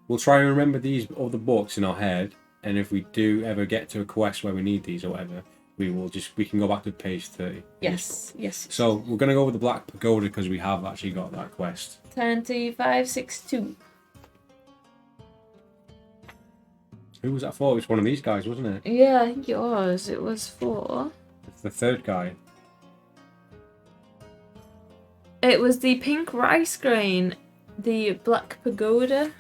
We'll try and remember these other books in our head, and if we do ever get to a quest where we need these or whatever, we can go back to page 30. Yes. So we're going to go with the Black Pagoda because we have actually got that quest. 2562. Who was that for? It was one of these guys, wasn't it? Yeah, I think it was. It was for... It's the third guy. It was the pink rice grain. The Black Pagoda.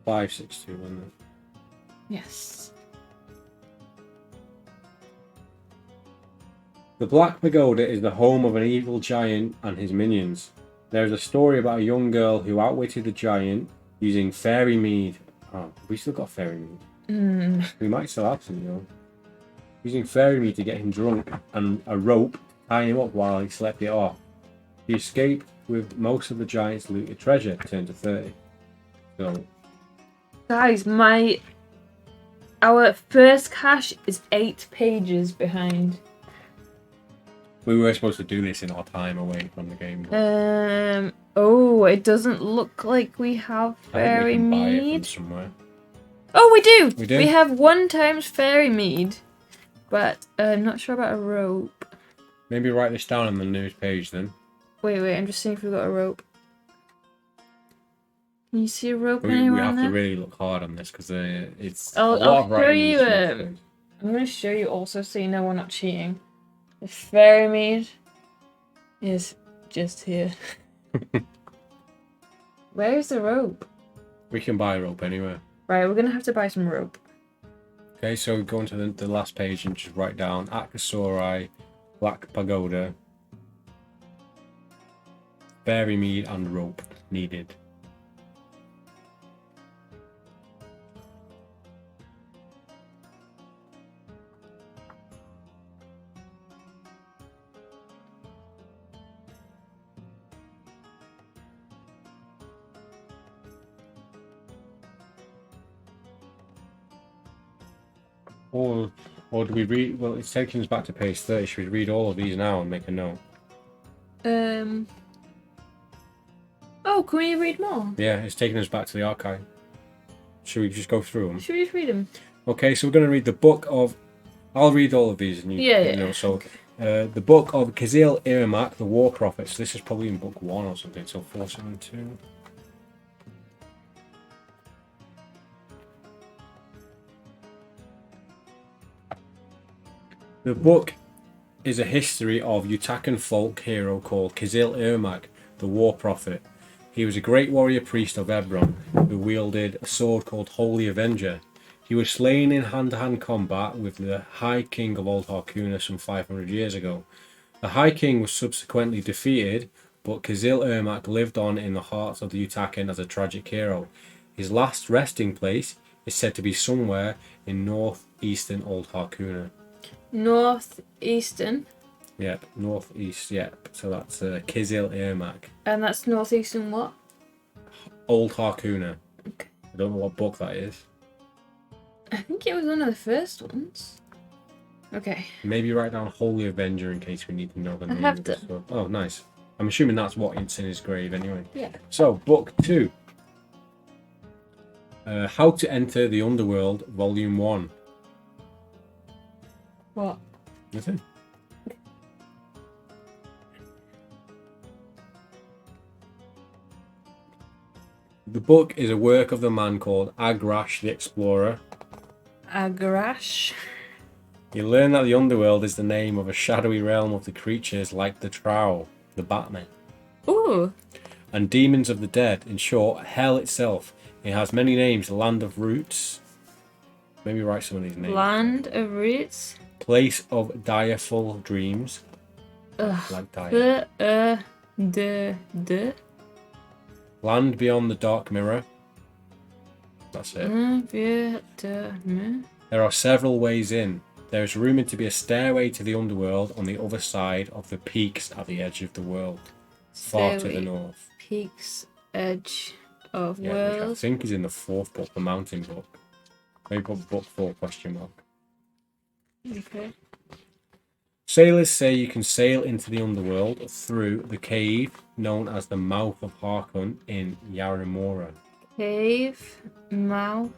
562, wasn't it? Yes. The Black Pagoda is the home of an evil giant and his minions. There is a story about a young girl who outwitted the giant using fairy mead. Oh, we still got fairy mead. We might still have some, you know. Using fairy mead to get him drunk and a rope to tie him up while he slept it off. He escaped with most of the giant's looted treasure, turned to 30. So, Guys, our first cache is 8 pages behind. we were supposed to do this in our time away from the game. Oh, it doesn't look like we have fairy I think we can buy it from mead. somewhere. Oh, we do! We do? We have 1 times fairy mead, but I'm not sure about a rope. Maybe write this down on the news page then. Wait, I'm just seeing if we've got a rope. Can you see a rope We anywhere have on to there? really look hard on this because it's a I'll lot of show writing. you. I'm going to show you also so you know we're not cheating. The fairy mead is just here. Where's the rope? We can buy a rope anywhere. Right, we're going to have to buy some rope. Okay, so go into the last page and just write down Akatsurai, Black Pagoda, fairy mead and rope needed. Or do we read? Well, it's taking us back to page 30. Should we read all of these now and make a note? Oh, can we read more? Yeah, it's taking us back to the archive. Should we just go through them? Should we just read them? Okay, so we're going to read the book of... I'll read all of these and you Yeah. know. So, the book of Kaziel, Irimark, the War Prophet. So this is probably in book 1 or something. So 472. The book is a history of Utakan folk hero called Kaziel Irimark, the War Prophet. He was a great warrior priest of Ebron who wielded a sword called Holy Avenger. He was slain in hand-to-hand combat with the High King of Old Harkuna some 500 years ago. The High King was subsequently defeated, but Kaziel Irimark lived on in the hearts of the Utakan as a tragic hero. His last resting place is said to be somewhere in northeastern Old Harkuna. Northeastern. Yep, northeast, yep. So that's Kaziel Irimark. And that's northeastern what? Old Harkuna. Okay. I don't know what book that is. I think it was one of the first ones. Okay. Maybe write down Holy Avenger in case we need to know the name have of the to. sword. Oh, nice. I'm assuming that's what's in his grave anyway. Yeah. So, book 2. How to Enter the Underworld, Volume 1. What? Nothing. The book is a work of the man called Agrash the Explorer. Agarash. You learn that the Underworld is the name of a shadowy realm of the creatures like the Trow, the Batman, Ooh. and demons of the dead. In short, hell itself. It has many names: Land of Roots. Maybe write some of these names. Land of Roots. Place of Direful Dreams. Ugh. Like dire. The. Land Beyond the Dark Mirror. That's it. There are several ways in. There is rumoured to be a stairway to the underworld on the other side of the peaks at the edge of the world, far to the north. Peaks, edge of Which I world. think is in the 4th book, the Mountain book. Maybe put book 4 question mark. Okay. Sailors say you can sail into the underworld through the cave known as the Mouth of Harkon in Yarimora. Cave, mouth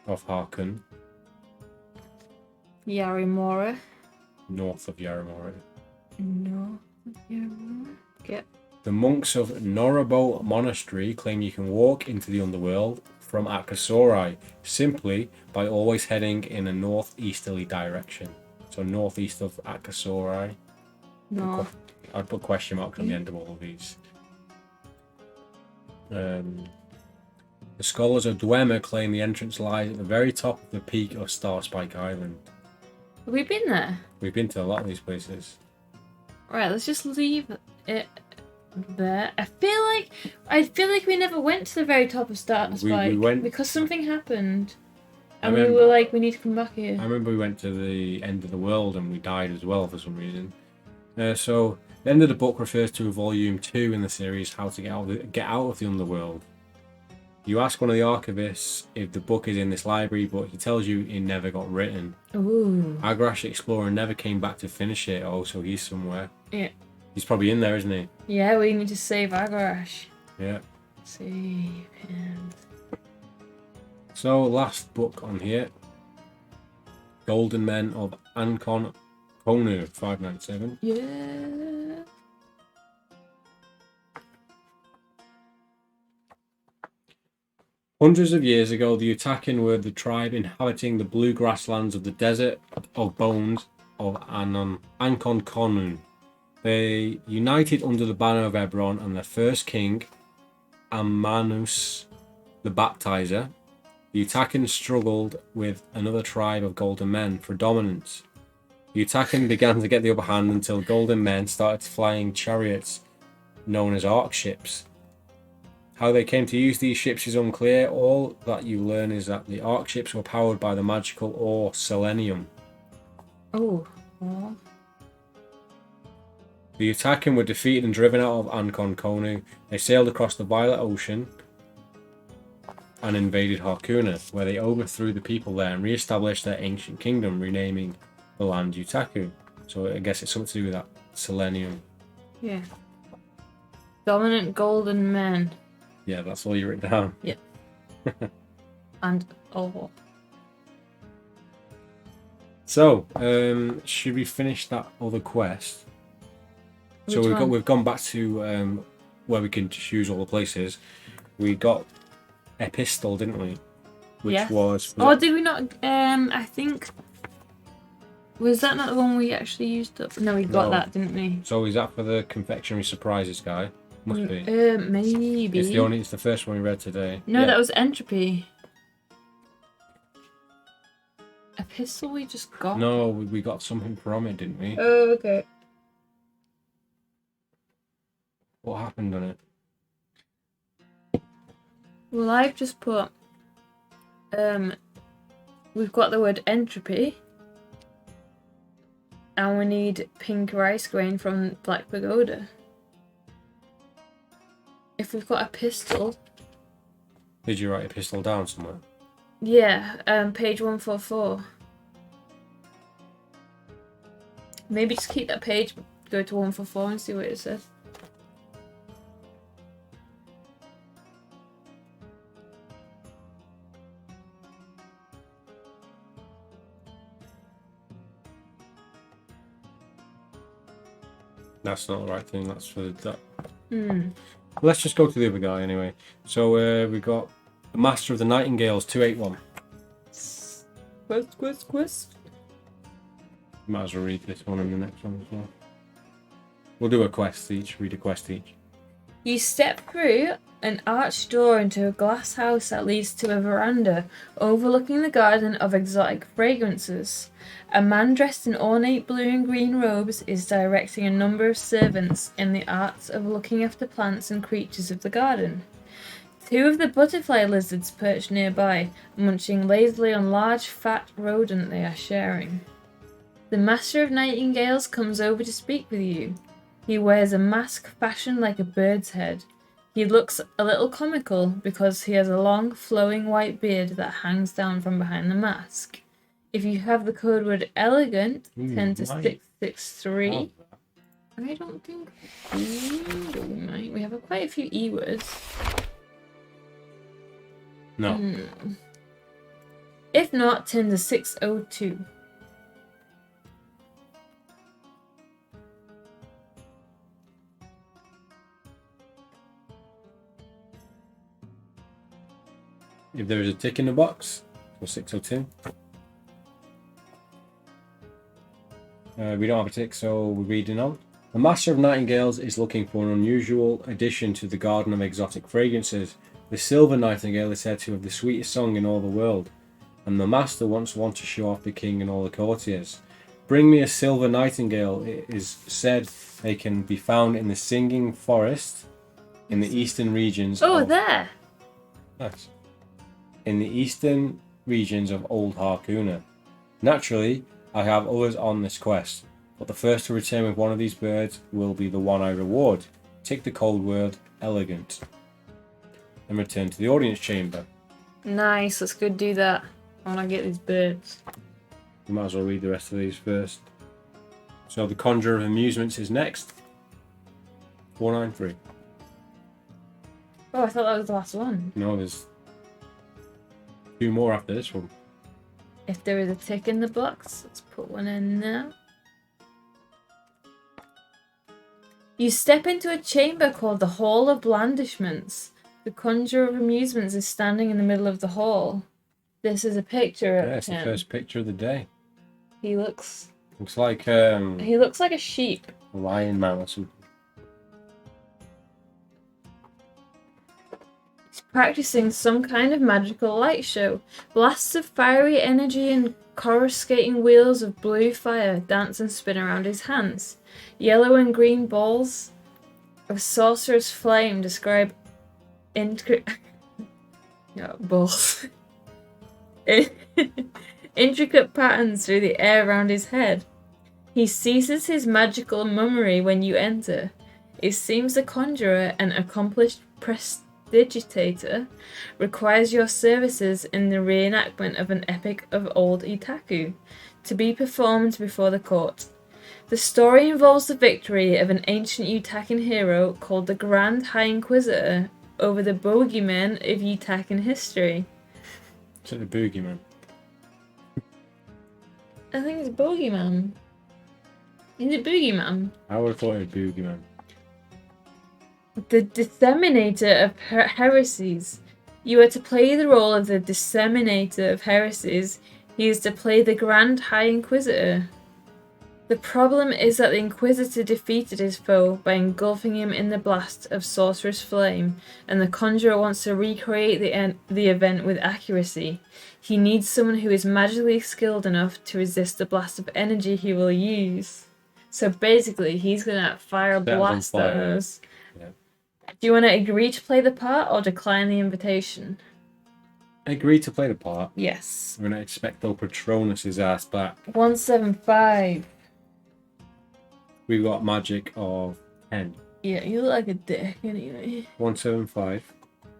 Of Harkon, Yarimora. north of Yarimora. No. Yarimora. Yep. The monks of Norabo Monastery claim you can walk into the underworld from Akasorai simply by always heading in a northeasterly direction. So northeast of Akasorai. No. I'd put question marks on the end of all of these. The scholars of Dwemer claim the entrance lies at the very top of the peak of Starspike Island. Have we been there? We've been to a lot of these places. Right, let's just leave it there. I feel like we never went to the very top of Starspike We went because something happened. I And we remember- were like, we need to come back here. I remember we went to the end of the world and we died as well for some reason. So the end of the book refers to volume 2 in the series, How to Get Out of the Underworld. You ask one of the archivists if the book is in this library, but he tells you it never got written. Ooh. Agrash the Explorer never came back to finish it. Oh, so he's somewhere. Yeah. He's probably in there, isn't he? Yeah, we need to save Agarash. Yeah. Save him. So last book on here, Golden Men of Ancon Konu 597. Yeah. Hundreds of years ago, the Utakin were the tribe inhabiting the blue grasslands of the Desert of Bones of Ancon Konu. They united under the banner of Ebron and their first king, Ammanus the Baptizer. The Utakin struggled with another tribe of Golden Men for dominance. The Utakin began to get the upper hand until Golden Men started flying chariots known as arc ships. How they came to use these ships is unclear. All that you learn is that the arc ships were powered by the magical ore selenium. Oh. The Utakin were defeated and driven out of Ancon Konu. They sailed across the Violet Ocean and invaded Harkuna, where they overthrew the people there and re-established their ancient kingdom, renaming the land Utaku. So I guess it's something to do with that selenium. Yeah. Dominant Golden Men. Yeah, that's all you written down. Yeah. And oh. So, should we finish that other quest? So Which one? we've gone back to where we can choose all the places. We got Epistle, didn't we? Which Yes. was Oh, did we not? I think. Was that not the one we actually used up? No, we got No. that, didn't we? So is that for the confectionery surprises guy? Must be. Maybe. It's the first one we read today. No, Yeah. that was Entropy. Epistle we just got. No, we got something from it, didn't we? Oh, okay. What happened on it? Well, I've just put. We've got the word entropy. And we need pink rice grain from Black Pagoda. If we've got a pistol. Did you write Epistle down somewhere? Yeah, page 144. Maybe just keep that page, go to 144 and see what it says. That's not the right thing. That's for that. Hmm. Let's just go to the other guy anyway. So we got the Master of the Nightingales 281. Quest. Might as well read this one and the next one as well. We'll do a quest each. Read a quest each. You step through an arched door into a glass house that leads to a veranda overlooking the garden of exotic fragrances. A man dressed in ornate blue and green robes is directing a number of servants in the arts of looking after plants and creatures of the garden. Two of the butterfly lizards perch nearby, munching lazily on large fat rodent they are sharing. The Master of Nightingales comes over to speak with you. He wears a mask fashioned like a bird's head. He looks a little comical because he has a long, flowing white beard that hangs down from behind the mask. If you have the code word elegant, 10 to 663. I don't think we might. We have quite a few E words. No. If not, 10 to 602. If there is a tick in the box, for 602. We don't have a tick, so we're reading on. The Master of Nightingales is looking for an unusual addition to the garden of exotic fragrances. The silver nightingale is said to have the sweetest song in all the world, and the Master wants one to show off the king and all the courtiers. Bring me a silver nightingale. It is said they can be found in the singing forest in the eastern regions. There! Nice. In the eastern regions of Old Harkoona. Naturally, I have others on this quest, but the first to return with one of these birds will be the one I reward. Tick the code word elegant and return to the audience chamber. Nice, let's go do that. I want to get these birds. You might as well read the rest of these first. So the Conjurer of Amusements is next. 493. Oh, I thought that was the last one. No, there's 2 more after this one. If there is a tick in the box, let's put one in now. You step into a chamber called the Hall of Blandishments. The Conjurer of Amusements is standing in the middle of the hall. This is a picture of him. It's the first picture of the day. He looks like he looks like a sheep. a lion man or something. He's practicing some kind of magical light show. Blasts of fiery energy and coruscating wheels of blue fire dance and spin around his hands. Yellow and green balls of sorcerer's flame describe balls. Intricate patterns through the air around his head. He ceases his magical mummery when you enter. It seems the conjurer, an accomplished prestidigitator, requires your services in the reenactment of an epic of old Itaku, to be performed before the court. The story involves the victory of an ancient Utakan hero called the Grand High Inquisitor over the bogeymen of Utakan history. Is it the boogeyman? I think it's bogeyman. Is it boogeyman? I would have thought it was boogeyman. The Disseminator of Heresies. You are to play the role of the Disseminator of Heresies. He is to play the Grand High Inquisitor. The problem is that the Inquisitor defeated his foe by engulfing him in the blast of Sorcerer's Flame, and the Conjurer wants to recreate the event with accuracy. He needs someone who is magically skilled enough to resist the blast of energy he will use. So basically, he's gonna fire a blast at us. Yeah. Do you want to agree to play the part or decline the invitation? Agree to play the part. Yes. We're gonna expecto Patronus' ass back. 175. We've got magic of 10. Yeah, you look like a dick anyway. 175.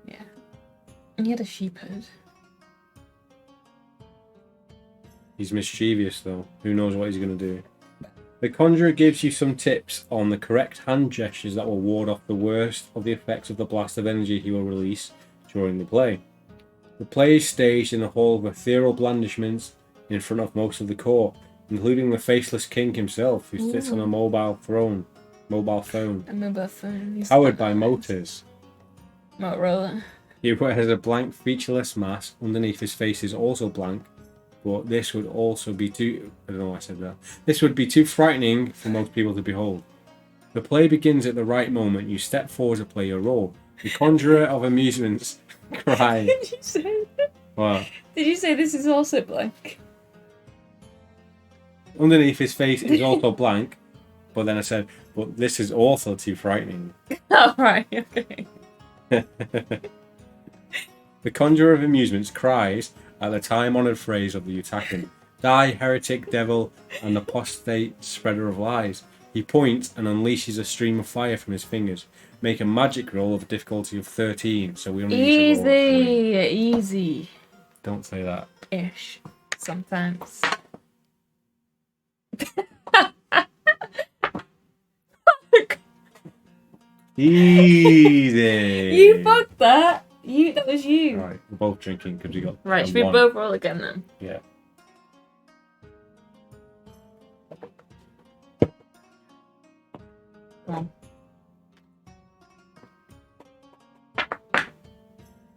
Yeah. And he had a sheep head. He's mischievous though. Who knows what he's gonna do? The Conjurer gives you some tips on the correct hand gestures that will ward off the worst of the effects of the blast of energy he will release during the play. The play is staged in the Hall of Ethereal Blandishments in front of most of the court, including the Faceless King himself, who sits on a mobile phone. A mobile phone. Powered by motors. Motorola. He wears a blank, featureless mask. Underneath his face is also blank, but this would also be too... I don't know why I said that. This would be too frightening for most people to behold. The play begins at the right moment. You step forward to play your role. The Conjurer of Amusements cries. Did you say that? What? Did you say this is also blank? Underneath his face is also blank, but then I said, but this is also too frightening. Oh, right, okay. The Conjurer of Amusements cries at the time-honoured phrase of the attacking, "Die, heretic, devil, and apostate spreader of lies." He points and unleashes a stream of fire from his fingers. Make a magic roll of a difficulty of 13, so we only need to roll a 3. Easy. Don't say that. Ish. Sometimes. Easy. You fucked that. That was you. Right, we're both drinking because we got. Right, should we both roll again then? Yeah. Come on.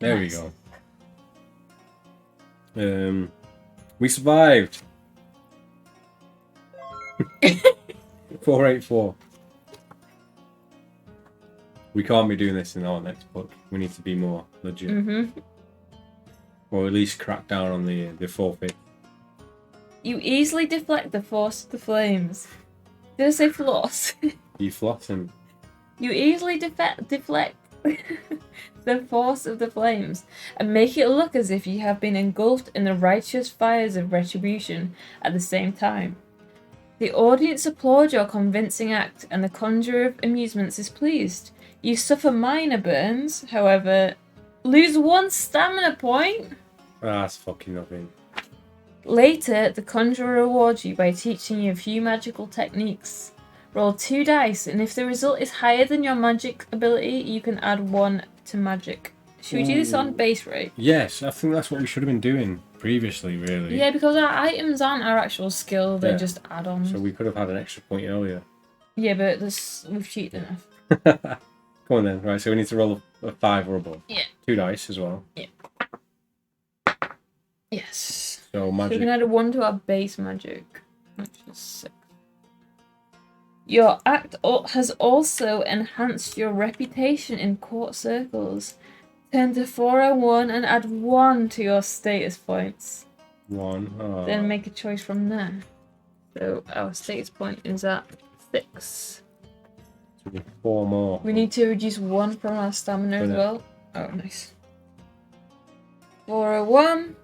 There Nice. we go. We survived. 484. We can't be doing this in our next book. We need to be more legit. Mm-hmm. Or at least crack down on the forfeit. You easily deflect the force of the flames. Did I say floss? You flossing. You easily deflect the force of the flames and make it look as if you have been engulfed in the righteous fires of retribution at the same time. The audience applaud your convincing act, and the Conjurer of Amusements is pleased. You suffer minor burns, however, lose 1 stamina point. That's fucking nothing. Later, the Conjurer rewards you by teaching you a few magical techniques. Roll 2 dice, and if the result is higher than your magic ability, you can add 1 to magic. Should we do this on base rate? Yes, I think that's what we should have been doing previously, really. Yeah, because our items aren't our actual skill, they're Yeah. just add-ons. So we could have had an extra point earlier. Yeah, but we've cheated enough. Come on then. Right, so we need to roll a 5 or above. Yeah. 2 dice as well. Yes. So So we magic. can add 1 to our base magic, which is 6. Your act has also enhanced your reputation in court circles. Turn to 401 and add 1 to your status points. 1. Oh. Then make a choice from there. So our status point is at 6. So we need 4 more. We need to reduce 1 from our stamina as Brilliant. well. Oh, nice. 401.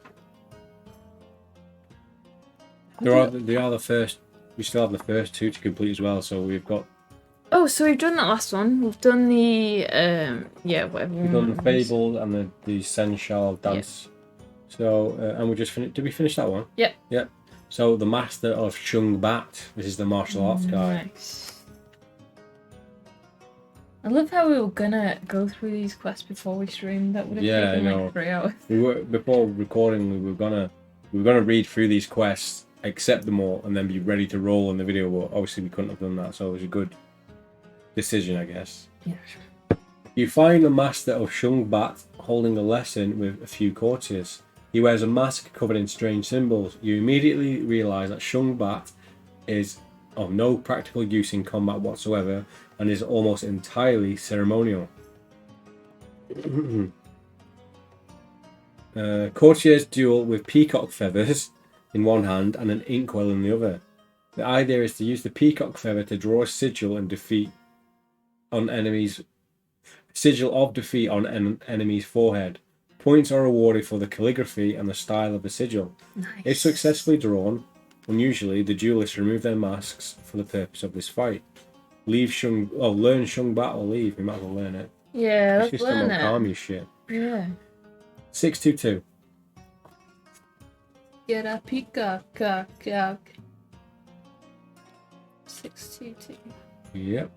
They are the first. We still have the first 2 to complete as well. So we've got. Oh, so we've done that last one. We've done the whatever. We've done the Fabled and the Seneschal dance. So and we just finished. Did we finish that one? Yep. Yep. So the Master of Shung Bat. This is the martial arts guy. Nice. I love how we were gonna go through these quests before we streamed. That would have Yeah, taken I know. like 3 hours. We were before recording. We were gonna read through these quests, accept them all, and then be ready to roll in the video. But obviously we couldn't have done that, so it was a good decision, I guess. Yeah. You find the Master of Shung Bat holding a lesson with a few courtiers. He wears a mask covered in strange symbols. You immediately realise that Shung Bat is of no practical use in combat whatsoever and is almost entirely ceremonial. Courtiers duel with peacock feathers in one hand and an inkwell in the other. The idea is to use the peacock feather to draw a sigil of defeat on an enemy's forehead. Points are awarded for the calligraphy and the style of the sigil. Nice. If successfully drawn, unusually the duelists remove their masks for the purpose of this fight. Learn Shung Bat or leave. We might as well learn it. Yeah, It's let's just some learn army it. shit. Yeah. 622. Get a peacock, cock. 622. Yep.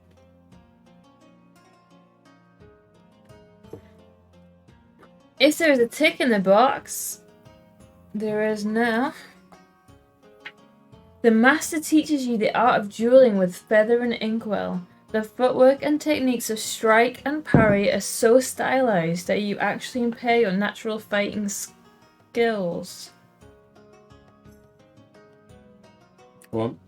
If there is a tick in the box, there is now. The master teaches you the art of dueling with feather and inkwell. The footwork and techniques of strike and parry are so stylized that you actually impair your natural fighting skills. Go on.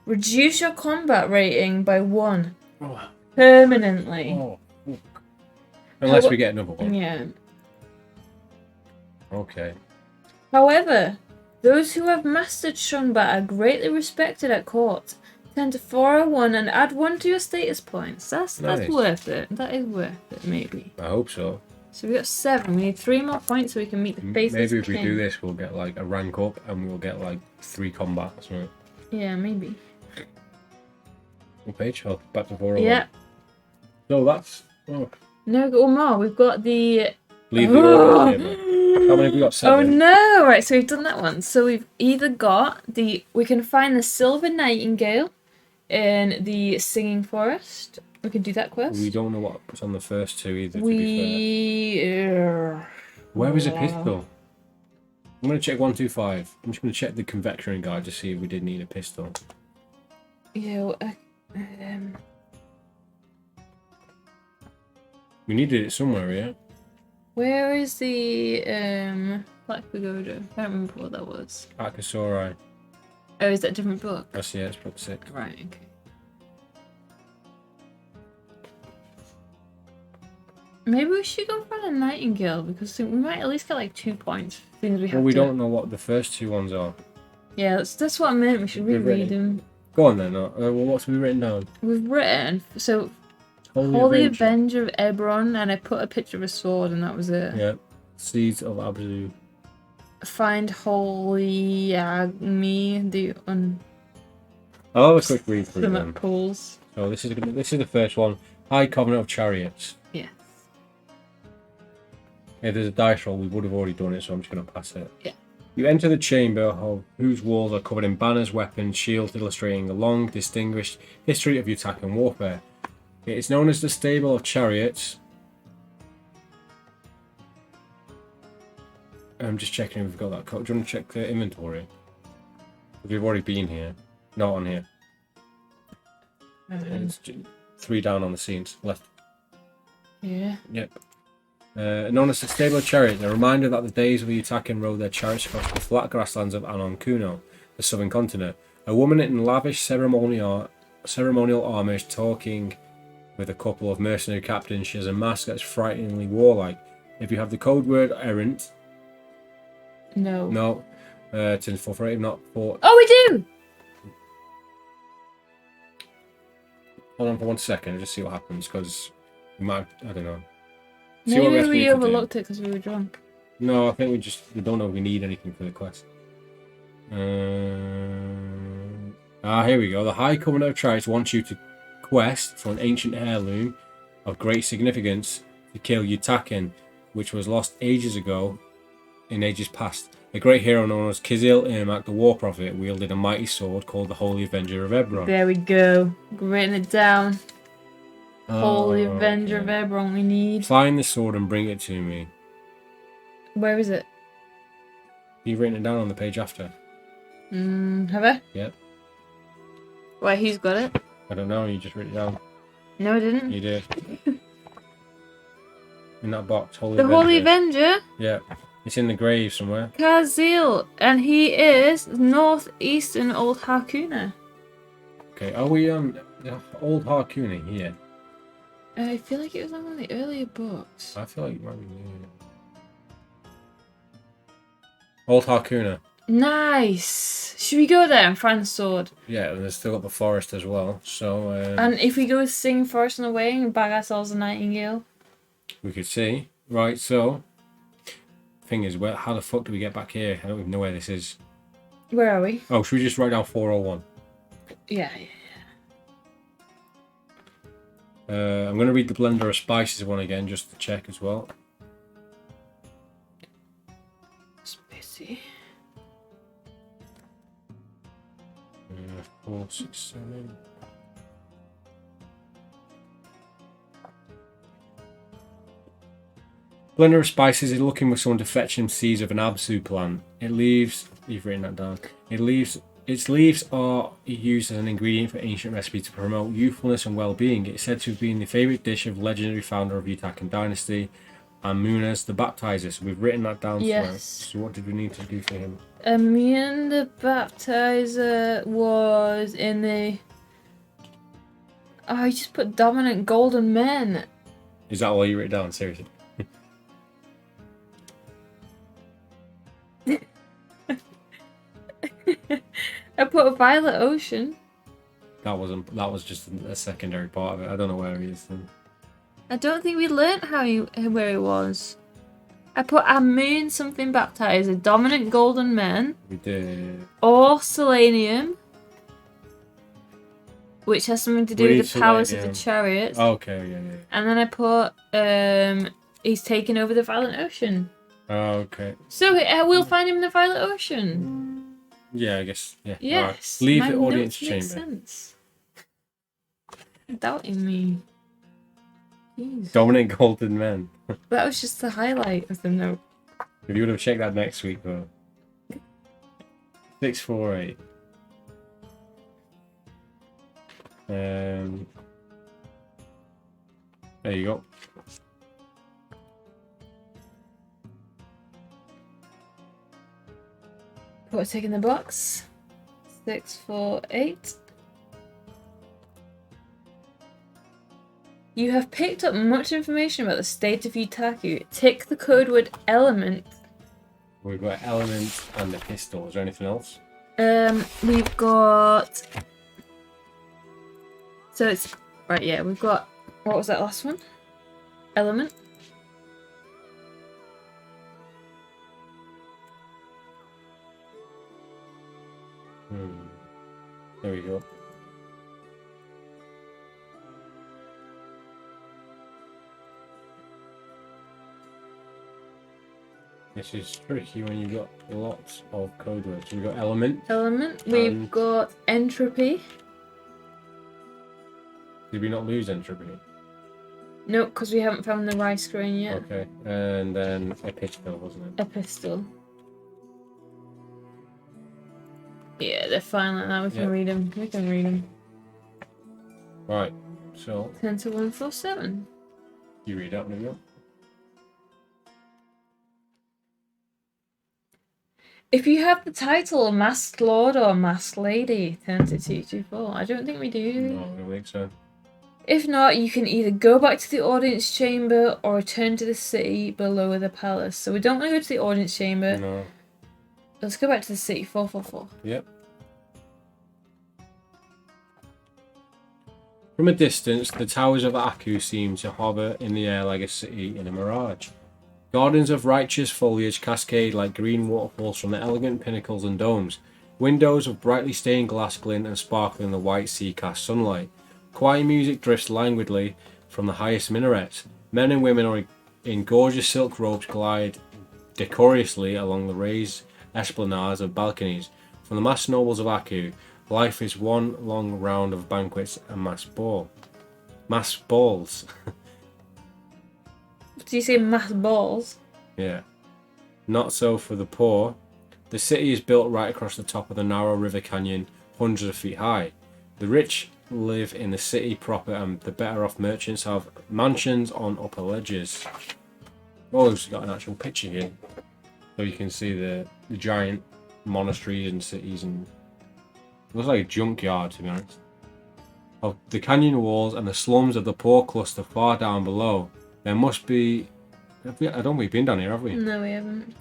Reduce your combat rating by 1 Oh. permanently. Oh. Unless we get another one. Yeah. Okay. However, those who have mastered Shunbat are greatly respected at court. Tend to 401 and add 1 to your status points. That's Nice. worth it. That is worth it, maybe. I hope so. So we got 7. We need 3 more points so we can meet the Faceless Maybe if King. we do this, we'll get like a rank up and we'll get like 3 combats, right? Yeah, maybe. What page? Oh, back to 401. Yeah. So that's. Oh. No, we've got one more. We've got the. Leave the order here, How many have we got? 7. Oh no! Right, so we've done that one. So we've either got the. We can find the Silver Nightingale in the Singing Forest. We can do that quest. We don't know what's on the first 2 either, to be fair. Where is a pistol? I'm going to check 125. I'm just going to check the confectionery guide to see if we did need a pistol. Yeah, We needed it somewhere, yeah? where is the Black Pagoda? I don't remember what that was. Akasori. Oh, is that a different book? That's, yeah, it's book 6. Right, okay. Maybe we should go for the Nightingale because we might at least get like 2 points. Things we have Well, we to... don't know what the first 2 ones are. Yeah, that's what I meant. We should reread them. Go on then. Well, what's we written down? We've written so Holy Avenger of Ebron, and I put a picture of a sword, and that was it. Yeah. Seeds of Abzu. Find Holy Agni, the I'll have a quick read through them. pools. So this is the first one. High Covenant of Chariots. Yes. If there's a dice roll, we would have already done it, so I'm just going to pass it. Yeah. You enter the chamber of whose walls are covered in banners, weapons, shields, illustrating a long, distinguished history of Utakan warfare. It is known as the Stable of Chariots. I'm just checking if we've got that code. Do you want to check the inventory? We've already been here. Not on here. It's 3 down on the scenes. Left. Yeah. Yep. Known as the Stable of Chariots, a reminder that the days of the Utakan rode their chariots across the flat grasslands of Anonkuno, the southern continent. A woman in lavish ceremonial armour is talking with a couple of mercenary captains. She has a mask that's frighteningly warlike. If you have the code word errant... No. No. Turns 4 for 8, not 4. Oh, we do! Hold on for 1 second, just see what happens, because we might... I don't know. Maybe we overlooked it because we were drunk. No, I think we don't know if we need anything for the quest. Here we go. The High Covenant of Chariots wants you to quest for an ancient heirloom of great significance to kill Utakan, which was lost ages ago, in ages past. A great hero known as Kaziel, irimark, the war prophet, wielded a mighty sword called the Holy Avenger of Ebron. There we go. Written it down. Oh, Holy Avenger okay. of Ebron we need. Find the sword and bring it to me. Where is it? You've written it down on the page after. Have I? Yep. Wait, who's got it? I don't know, you just wrote it down. No, I didn't. You did. In that box, Holy The Avenger. Holy Avenger? Yeah. It's in the grave somewhere. Kaziel, and he is northeastern Old Harkuna. Okay, are we the old Harkuna here? I feel like it was on one of the earlier books. I feel like it might be new. Old Harkuna. Nice! Should we go there and find the sword? Yeah, and there's still got the forest as well. So And if we go sing Forest on the Way and bag ourselves a Nightingale? we could see. Right, so thing is, how the fuck do we get back here? I don't even know where this is. Where are we? Oh, should we just write down 401? Yeah. I'm going to read the Blender of Spices one again just to check as well. Spicy. 4, 6, 7. Blender of Spices is looking for someone to fetch him seeds of an absu plant. It leaves. You've written that down. Its leaves are used as an ingredient for ancient recipes to promote youthfulness and well-being. It's said to have been the favourite dish of legendary founder of Yutakan Dynasty, Amunas the Baptizer. So we've written that down. Yes. So what did we need to do for him? Amun the Baptizer was in the... Oh, I just put dominant golden men. Is that all you wrote down? Seriously? I put a Violet Ocean. That was just a secondary part of it. I don't know where he is then. I don't think we learnt where he was. I put Amun something Baptizer, dominant golden men. We did. Or Selenium. Which has something to do with the powers of the chariots. Oh, okay, yeah. And then I put he's taken over the Violet Ocean. Oh, okay. So we'll find him in the Violet Ocean. Yeah, I guess. Yeah. Yes. Right. Leave my the audience notes make chamber. Sense. Doubting me. Jeez. Dominant golden men. That was just the highlight of the note. If you would have checked that next week, though. 648. There you go. Put a tick in the box. 648. You have picked up much information about the state of Utaku. Tick the code word element. We've got element and the pistol. Is there anything else? We've got... So it's... Right, yeah, we've got... What was that last one? Element. There we go. This is tricky when you've got lots of code words. We've got element. We've got entropy. Did we not lose entropy? No, because we haven't found the rice grain yet. Okay. And then epistle, wasn't it? Epistle. Yeah, they're fine like that. We can read them. We can read them. Right. So. 10 to 147. You read up, maybe. If you have the title Masked Lord or Masked Lady, 10 to 224. I don't think we do. No, I don't think so. If not, you can either go back to the audience chamber or return to the city below the palace. So we don't want to go to the audience chamber. No. Let's go back to the city. 444. Yep. From a distance, the towers of Aku seem to hover in the air like a city in a mirage. Gardens of righteous foliage cascade like green waterfalls from the elegant pinnacles and domes. Windows of brightly stained glass glint and sparkle in the white sea-cast sunlight. Quiet music drifts languidly from the highest minarets. Men and women in gorgeous silk robes glide decorously along the raised esplanades of balconies. From the masked nobles of Aku, life is one long round of banquets and masked balls. Do you say masked balls? Yeah. Not so for the poor. The city is built right across the top of the narrow river canyon, hundreds of feet high. The rich live in the city proper, and the better off merchants have mansions on upper ledges. Oh, we've got an actual picture here, so you can see the giant monasteries and cities, and it looks like a junkyard, to be honest. Of the canyon walls and the slums of the poor cluster far down below, there must be... I don't think we've been down here, have we? No, we haven't.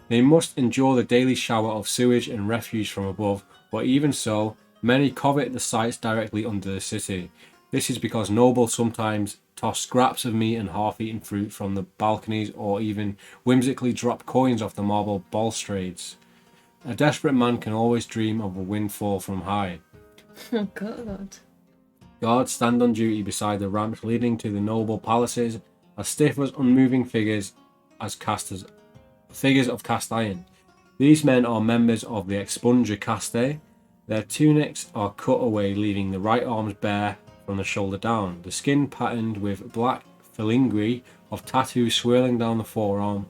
They must endure the daily shower of sewage and refuse from above, but even so, many covet the sites directly under the city. This is because nobles sometimes toss scraps of meat and half-eaten fruit from the balconies, or even whimsically drop coins off the marble balustrades. A desperate man can always dream of a windfall from high. Oh God. Guards stand on duty beside the ramps leading to the noble palaces, as stiff as unmoving figures of cast iron. These men are members of the expunger caste, Their tunics are cut away, leaving the right arms bare from the shoulder down. The skin patterned with black filigree of tattoos swirling down the forearm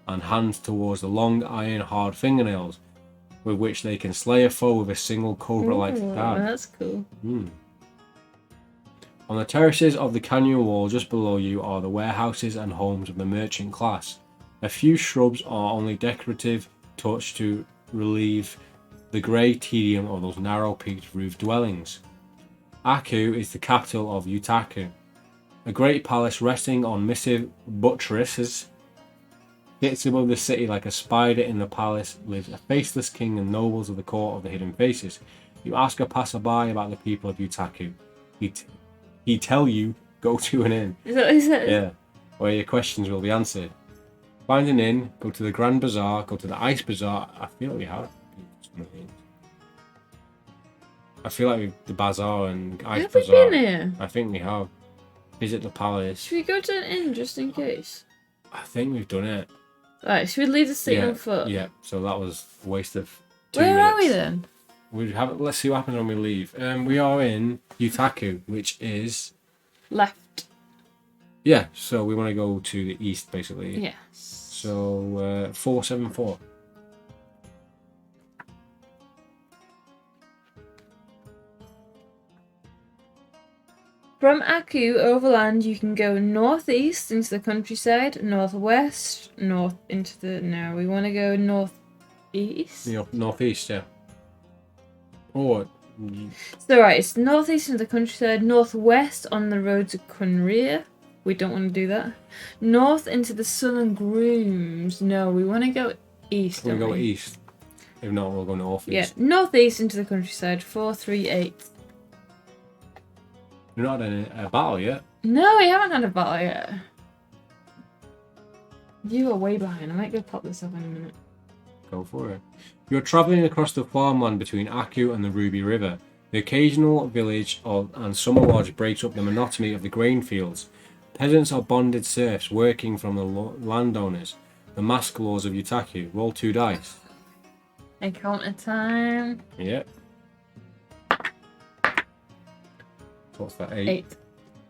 and hands towards the long iron hard fingernails with which they can slay a foe with a single cobra-like stab. That's cool. On the terraces of the canyon wall just below you are the warehouses and homes of the merchant class. A few shrubs are only decorative touch to relieve the grey tedium of those narrow peaked roof dwellings. Aku is the capital of Utaku. A great palace resting on massive buttresses sits above the city like a spider. In the palace lives a faceless king and nobles of the court of the hidden faces. You ask a passerby about the people of Utaku. He tell you, go to an inn. Is that what he said? Yeah, where your questions will be answered. Find an inn, go to the Grand Bazaar, go to the Ice Bazaar. I feel like we have some of these. I feel like the Bazaar and Ice Have Bazaar. we been here? I think we have. Visit the palace. Should we go to an inn just in case? I think we've done it. Right, should we leave the city on foot? Yeah, so that was a waste of 2 Where minutes. are we then? Let's see what happens when we leave. We are in Utaku, which is... Left. Yeah, so we want to go to the east, basically. Yes. So, 474. From Aku overland, you can go northeast into the countryside, northwest, north into the... No, we want to go northeast. Northeast, yeah. Or... So right, it's northeast into the countryside, northwest on the road to Conjurer. We don't want to do that. North into the southern grooms. No, we want to go east. We'll don't go we? east. If not, we'll go northeast. Yeah, northeast into the countryside. 438. We're not in a battle yet. No, we haven't had a battle yet. You are way behind. I might go pop this up in a minute. Go for it. You're travelling across the farmland between Aku and the Ruby River. The occasional village and summer lodge breaks up the monotony of the grain fields. Peasants are bonded serfs working from the landowners. The mask laws of Utaku. Roll 2 dice. Encounter time. Yep. So what's that? 8. 8.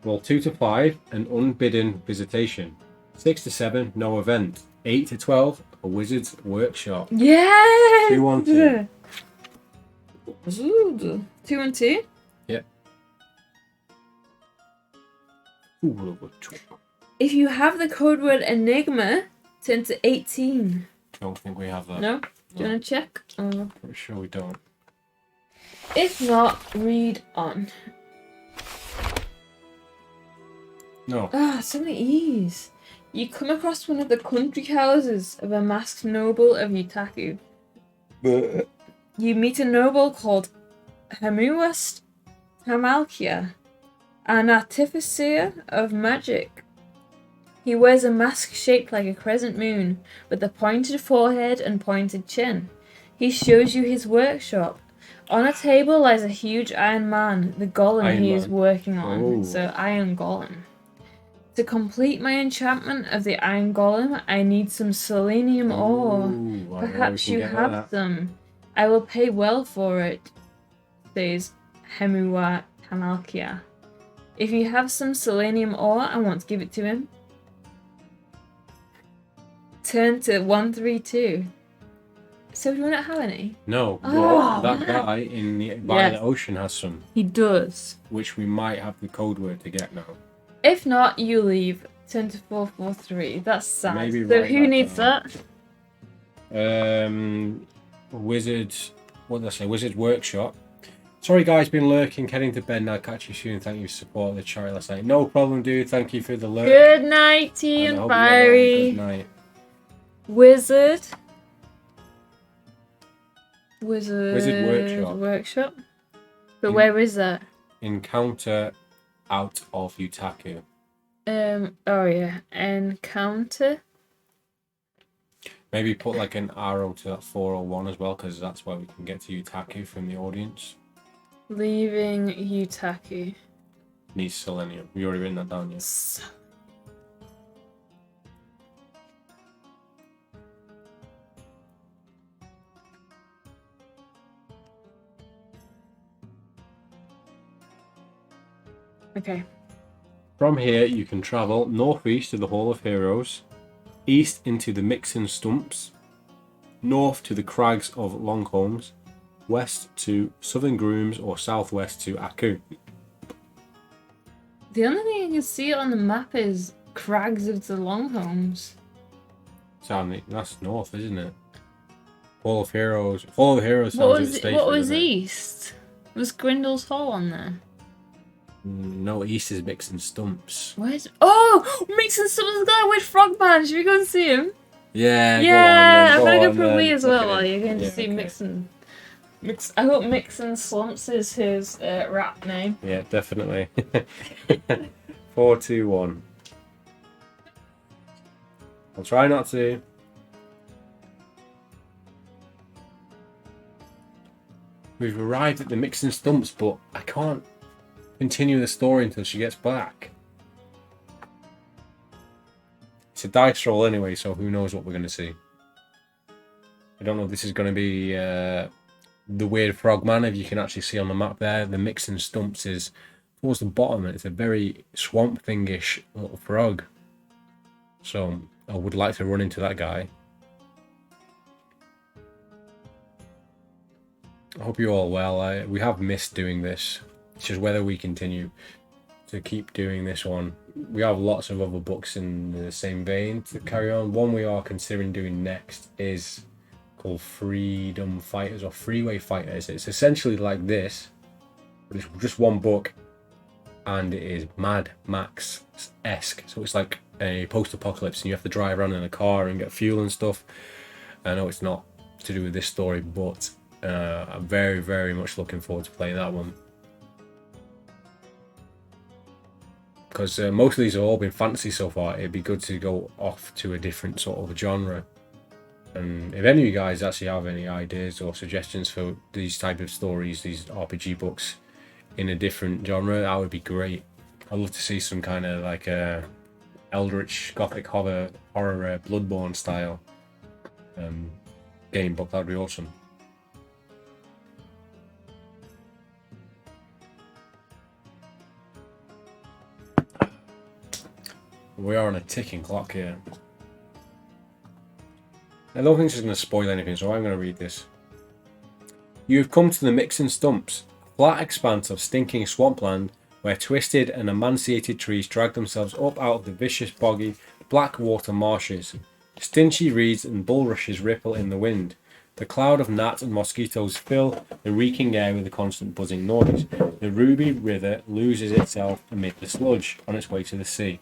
Roll 2 to 5, an unbidden visitation. 6 to 7, no event. 8 to 12, a wizard's workshop. Yes! 2 on 2. 2 and 2. Yep. Ooh, If you have the code word Enigma, turn to 18. don't think we have that. No? Do you want to check? Pretty sure we don't. If not, read on. No. So many E's. You come across one of the country houses of a masked noble of Utaku. You meet a noble called Hemuwast Tamalkia, an artificer of magic. He wears a mask shaped like a crescent moon, with a pointed forehead and pointed chin. He shows you his workshop. On a table lies a huge iron man, the golem he is working on. Oh. So, iron golem. To complete my enchantment of the iron golem, I need some selenium ore. Ooh, Perhaps you have some. I will pay well for it, says Hemuwa Tamalkia. If you have some selenium ore, I want to give it to him. Turn to 132. So do you not have any? No, Oh, but that guy by the ocean has some, He does. which we might have the code word to get now. If not, you leave. Turn to 443. That's sad. Maybe So write who that needs down. that? Wizard, what did I say? Wizard Workshop. Sorry guys, been lurking, heading to bed now. Catch you soon. Thank you for supporting the charity last night. No problem, dude. Thank you for the lurk. Good night, T And I and hope you have a Fiery. Good night. Wizard Workshop. But where is that? Encounter out of Utaku. Oh yeah. Encounter. Maybe put like an arrow to that 401 as well, because that's where we can get to Utaku from the audience. Leaving Utaku. Needs selenium. You already written that down, yeah? Okay. From here, you can travel northeast to the Hall of Heroes, east into the Mixen Stumps, north to the Crags of Longholms, west to Southern Grooms, or southwest to Aku. The only thing I can see on the map is Crags of the Longholms. That's north, isn't it? Hall of Heroes. Hall of Heroes sounds What a bit was stately, what was doesn't it? east? Was Grindle's Hall on there? No, east is Mixen Stumps. Where's Mixon Summer's guy with Frogman? Should we go and see him? Yeah, Yeah, I'm go gonna on go for a then. wee as Look well at while it. you're going to Yeah, see okay. Mixon. I hope Mixon Slumps is his rap name. Yeah, definitely. 4-2-1. I'll try not to. We've arrived at the Mixen Stumps, but I can't continue the story until she gets back. It's a dice roll anyway, so who knows what we're going to see. I don't know if this is going to be the weird frogman, if you can actually see on the map there. The Mixen Stumps is towards the bottom, and it's a very swamp thingish little frog. So I would like to run into that guy. I hope you're all well. We have missed doing this. It's just whether we continue to keep doing this one. We have lots of other books in the same vein to carry on. One we are considering doing next is called Freedom Fighters or Freeway Fighters. It's essentially like this, but it's just one book, and it is Mad Max-esque. So it's like a post-apocalypse, and you have to drive around in a car and get fuel and stuff. I know it's not to do with this story, but I'm very, very much looking forward to playing that one. Because most of these have all been fantasy so far. It'd be good to go off to a different sort of genre. And if any of you guys actually have any ideas or suggestions for these type of stories, these RPG books in a different genre, that would be great. I'd love to see some kind of like Eldritch Gothic horror Bloodborne style game book. That'd be awesome. We are on a ticking clock here. I don't think this is going to spoil anything, so I'm going to read this. You have come to the Mixen Stumps, a flat expanse of stinking swampland where twisted and emaciated trees drag themselves up out of the vicious, boggy, black water marshes. Stinchy reeds and bulrushes ripple in the wind. The cloud of gnats and mosquitoes fill the reeking air with a constant buzzing noise. The ruby river loses itself amid the sludge on its way to the sea.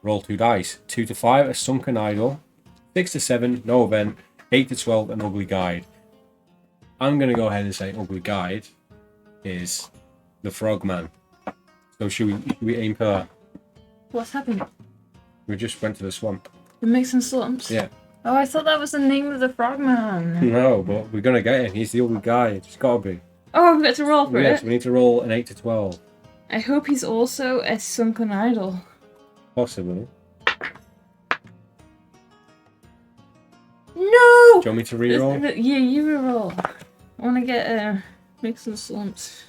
Roll 2 dice. 2 to 5, a sunken idol. 6 to 7, no event. 8 to 12, an ugly guide. I'm going to go ahead and say ugly guide is the frogman. So should we aim for that? What's happened? We just went to the swamp. The Mixon Slumps? Yeah. Oh, I thought that was the name of the frogman. No, but we're going to get him. He's the ugly guide. It's got to be. Oh, we got to roll for Yes, it. we need to roll an 8 to 12. I hope he's also a sunken idol. Possibly. No! Do you want me to re-roll? Yeah, you re-roll. I want to get Mixon Slumps.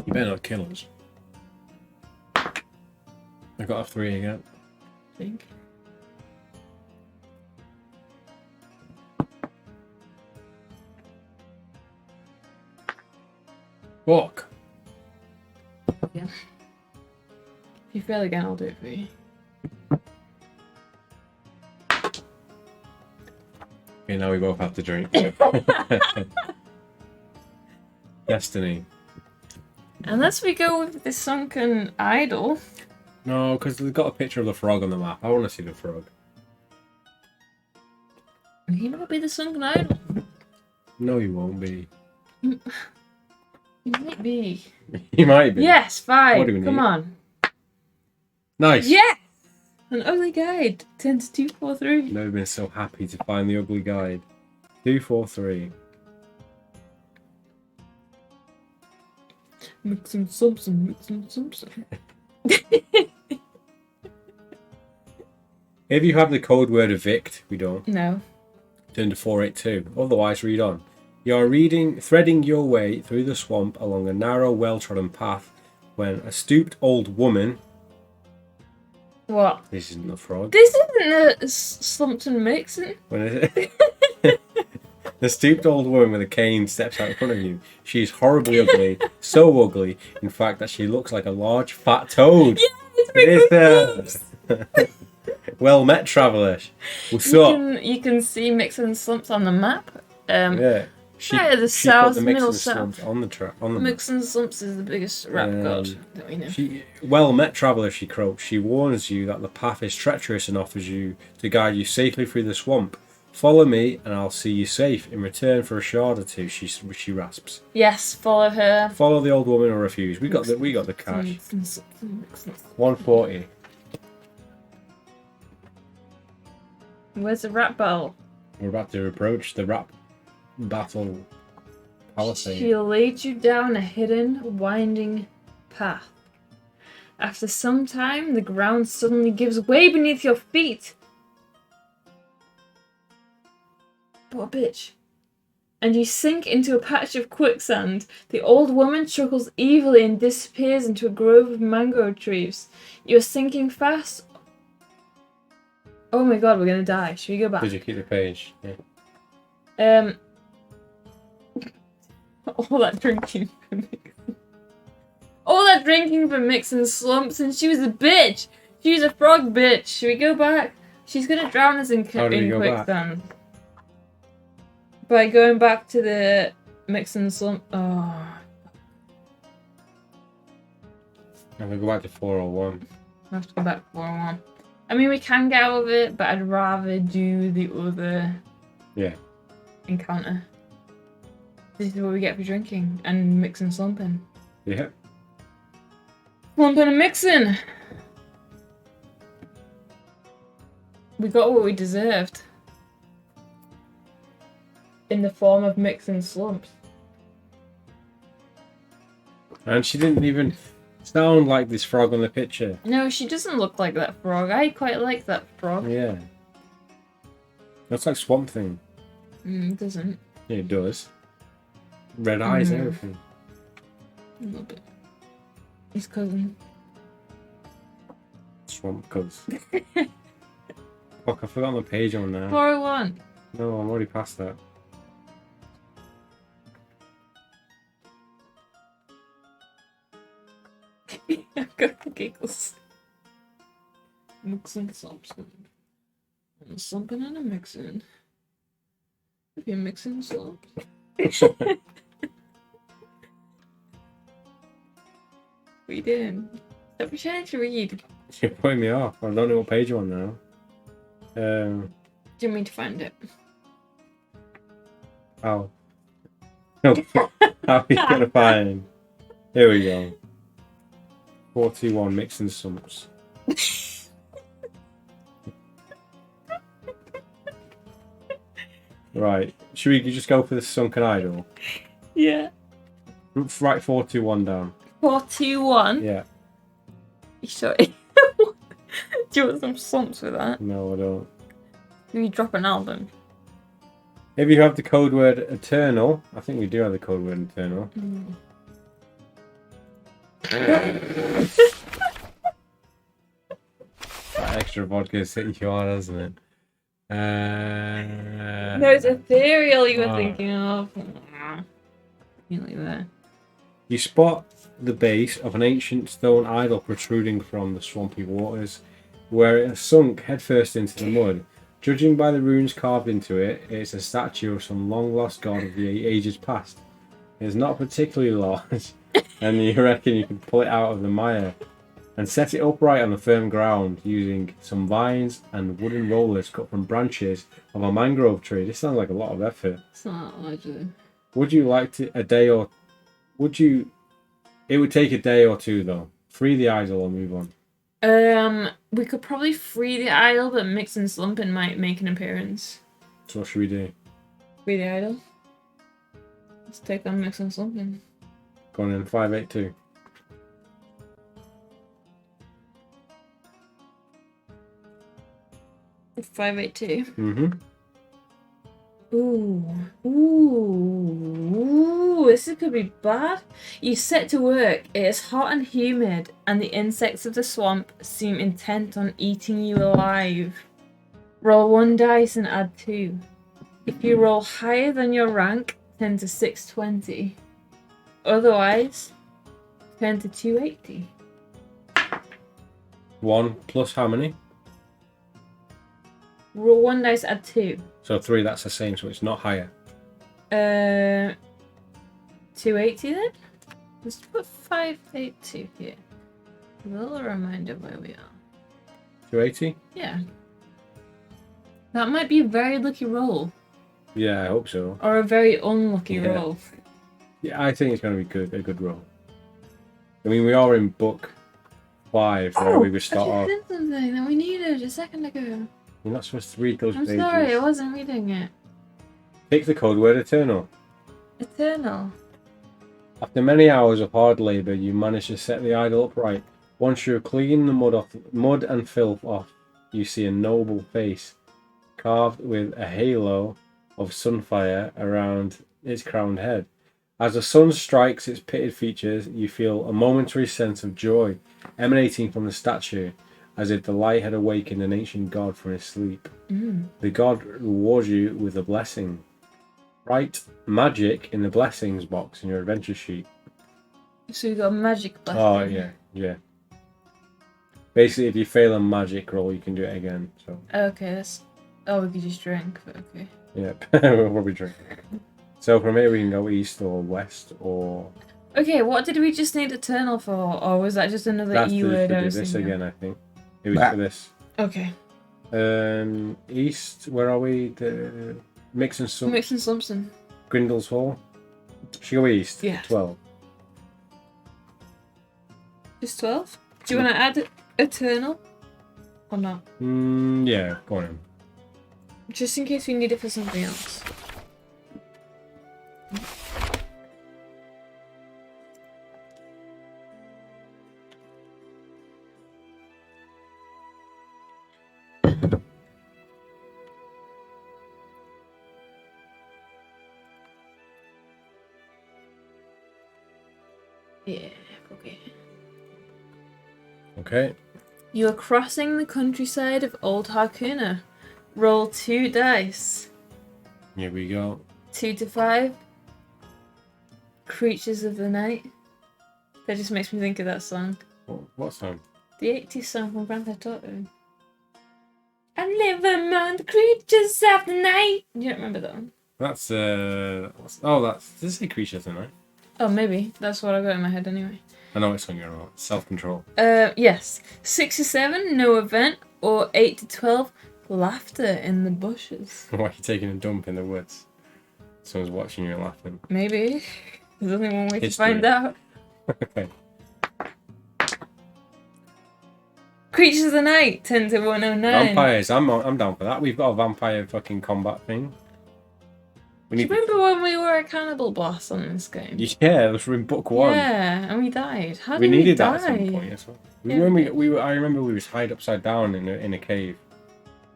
You better not kill us. I got a 3 again. I think. Fuck. Yeah. If you fail again, I'll do it for you. Okay, now we both have to drink. Destiny. Unless we go with the sunken idol. No, because they've got a picture of the frog on the map. I want to see the frog. He might be the sunken idol. No, he won't be. He might be. He might be. Yes, What do we fine. Come need? on. Nice. Yes! An ugly guide. 10 to 2, 4, 3. Never been so happy to find the ugly guide. 2, 4, 3. Mixing something, mixing something. If you have the code word evict, we don't. No. Turn to 482. Otherwise, read on. You're threading your way through the swamp along a narrow, well-trodden path when a stooped old woman... What? This isn't a frog. This isn't a Slumpton Mixon. The stooped old woman with a cane steps out in front of you. She's horribly ugly, so ugly, in fact, that she looks like a large fat toad. Yeah, it's Well met, traveller. What's up? You can see Mixon Slumps on the map. Yeah. She put the middle south. on the map. Mixon Slumps is the biggest rap god that we know. Well met, traveller, she croaks. She warns you that the path is treacherous and offers you to guide you safely through the swamp. Follow me, and I'll see you safe. In return for a shard or two, she rasps. Yes, follow her. Follow the old woman or refuse. We got the cash. 140. Where's the rap battle? We're about to approach the rap battle palisade. She'll lead you down a hidden, winding path. After some time, the ground suddenly gives way beneath your feet. What a bitch. And you sink into a patch of quicksand. The old woman chuckles evilly and disappears into a grove of mango trees. You're sinking fast. Oh my god, we're gonna die. Should we go back? Did you keep the page? Yeah. All that drinking for Mixon. All that drinking for Mixon Slumps, and she was a bitch. She was a frog bitch. Should we go back? She's gonna drown us in quicksand. By going back to the Mixon Slump. Oh. I'm gonna go back to 401. I have to go back to 401. I mean, we can get out of it, but I'd rather do the other encounter. This is what we get for drinking and mixing slumping. Yeah. Slumping and mixing! We got what we deserved. In the form of mixing slumps. And she didn't even sound like this frog on the picture. No, she doesn't look like that frog. I quite like that frog. Yeah. Looks like Swamp Thing. It doesn't. Yeah, it does. Red eyes and everything. A little bit. His cousin. Swamp Cuz. Fuck, I forgot my page on now. 401. No, I'm already past that. I've got the giggles. Mixing something. I'm slumping and I'm mixing. If you're mixing slumps. What are you doing? Stop pretending to read. You're putting me off. I don't know what page I'm on now. Do you want me to find it? How? How are you gonna find? Here we go. 41 mixing sumps. Right. Should we just go for the sunken idol? Yeah. Write 421 down. 421? Yeah. You sure? Do you want some slumps with that? No, I don't. Can you drop an album? If you have the code word eternal, I think we do have the code word eternal. That extra vodka is hitting you hard, hasn't it? No, it's ethereal you were thinking of. You like that. You spot the base of an ancient stone idol protruding from the swampy waters, where it has sunk headfirst into the mud. Judging by the runes carved into it, it's a statue of some long-lost god of the ages past. It's not particularly large, and you reckon you could pull it out of the mire and set it upright on the firm ground using some vines and wooden rollers cut from branches of a mangrove tree. This sounds like a lot of effort. It's not larger. Would you like to It would take a day or two though. Free the idol or move on. We could probably free the idol, but Mix and Slumpin might make an appearance. So what should we do? Free the idol. Let's take on Mix and Slumpin. Going in 582. $582. Mm-hmm. Ooh. this could be bad. You set to work. It is hot and humid, and the insects of the swamp seem intent on eating you alive. Roll 1 dice and add 2. If you roll higher than your rank, turn to 620. Otherwise, turn to 280. 1 plus how many? Roll 1 dice, add 2. So 3, that's the same, so it's not higher. 280 then? Let's put 582 here. A little reminder where we are. 280? Yeah. That might be a very lucky roll. Yeah, I hope so. Or a very unlucky roll. Yeah, I think it's going to be good. A good roll. I mean, we are in book 5 where we would start off. I just did something that we needed a second ago. You're not supposed to read those I'm pages. sorry, I wasn't reading it. Pick the code word Eternal. Eternal. After many hours of hard labour, you manage to set the idol upright. Once you have cleaned the mud and filth off, you see a noble face, carved with a halo of sunfire around its crowned head. As the sun strikes its pitted features, you feel a momentary sense of joy emanating from the statue, as if the light had awakened an ancient god from his sleep. The god rewards you with a blessing. Write magic in the blessings box in your adventure sheet. So you got a magic blessing. Oh, yeah. Basically, if you fail a magic roll, you can do it again. So. Okay, that's... Oh, we could just drink, but okay. Yep, we'll probably drink. So from here we can go east or west or... Okay, what did we just need Eternal for? Or was that just another E word I was this thinking again, I think. It was for this. Okay. East, where are we? The Mix and Sumpson. Grindle's Hall. Should we go east? Yeah. 12. Just 12? Do you want to add Eternal? Or not? Yeah, go on in. Just in case we need it for something else. Yeah, okay. Okay. You are crossing the countryside of Old Harkuna. Roll 2 dice. Here we go. 2 to 5. Creatures of the Night. That just makes me think of that song. What song? The 80s song from Grand Theft Auto. I live among the creatures of the night. You don't remember that one? That's does it say Creatures of the Night? Oh, maybe. That's what I got in my head anyway. I know what song you're on. Self-Control. Yes. 6 to 7, no event. Or 8 to 12, laughter in the bushes. Why are you taking a dump in the woods? Someone's watching you and laughing. Maybe. There's only one way History. to find out. Okay. Creatures of the Night, 10 to 109. Vampires. I'm down for that. We've got a vampire fucking combat thing. Do you remember when we were a cannibal boss on this game? Yeah, it was in book 1. Yeah, and we died. How did we we needed die? that at some point as well. Yeah. I remember we was hide upside down in a cave.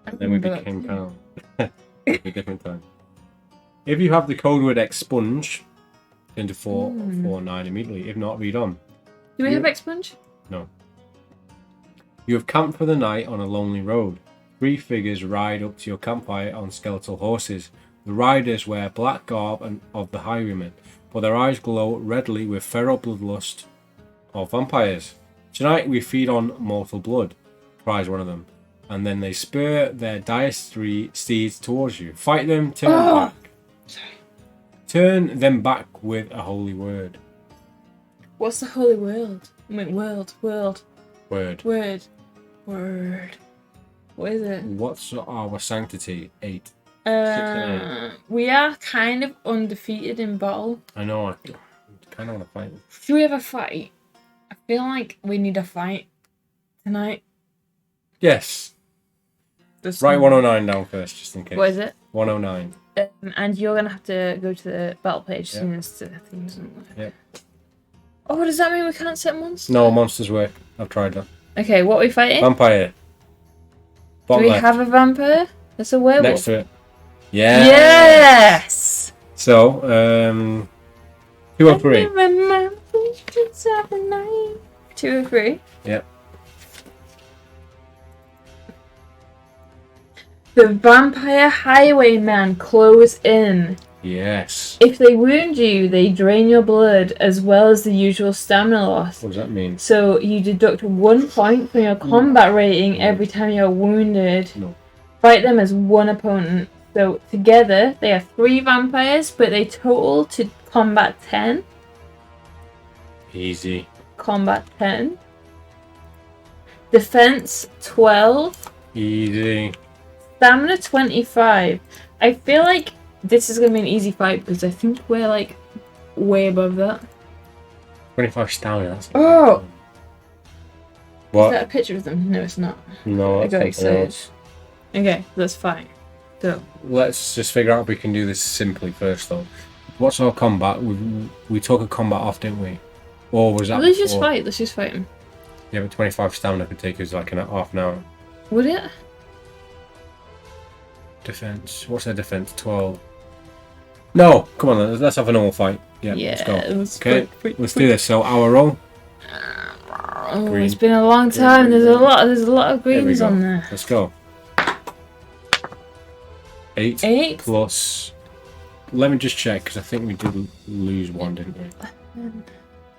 And then we became kind of a different time. If you have the code word expunge, into 449 immediately. If not, read on. Do we have expunge? No. You have camped for the night on a lonely road. 3 figures ride up to your campfire on skeletal horses. The riders wear black garb of the highwaymen, but their eyes glow redly with feral bloodlust of vampires. Tonight we feed on mortal blood, cries one of them, and then they spur their dire steeds towards you. Fight them, turn them back. Sorry. Turn them back with a holy word. What's the holy world? I mean, word. Word. What is it? What's our sanctity? 8. We are kind of undefeated in battle. I know, I kind of want to fight them. Should we have a fight? I feel like we need a fight tonight. Yes. Write 109 down first, just in case. What is it? 109. And you're going to have to go to the battle page as soon as the thing doesn't work. Yep. Oh, does that mean we can't set monsters? No, monsters work. I've tried that. Okay, what are we fighting? Vampire. Do we have a vampire? That's a werewolf. Next to it. Yeah. Yes! So, 2 or 3? 2 or 3. Yep. The Vampire Highwayman close in. Yes. If they wound you, they drain your blood as well as the usual stamina loss. What does that mean? So you deduct 1 point from your combat rating every time you're wounded. No. Fight them as one opponent. So together they are 3 vampires, but they total to combat 10. Easy. Combat 10. Defense 12. Easy. Stamina 25. I feel like this is going to be an easy fight because I think we're like way above that. 25 stamina. That's Oh! What? Is that a picture of them? No, it's not. No, I that's got something excited. else. Okay, that's fine. So, Let's just figure out if we can do this simply first, though. What's our combat? We took a combat off, didn't we? Or was that let's before? just fight. Let's just fight him. Yeah, but 25 stamina could take us like half an hour. Would it? Defense. What's their defense? 12. No! Come on then, let's have a normal fight. Yeah, let's go. Okay, let's do this. So, our roll. Oh, Green. it's been a long time. There's a lot of greens on there. Let's go. 8. 8 plus. Let me just check because I think we did lose one, didn't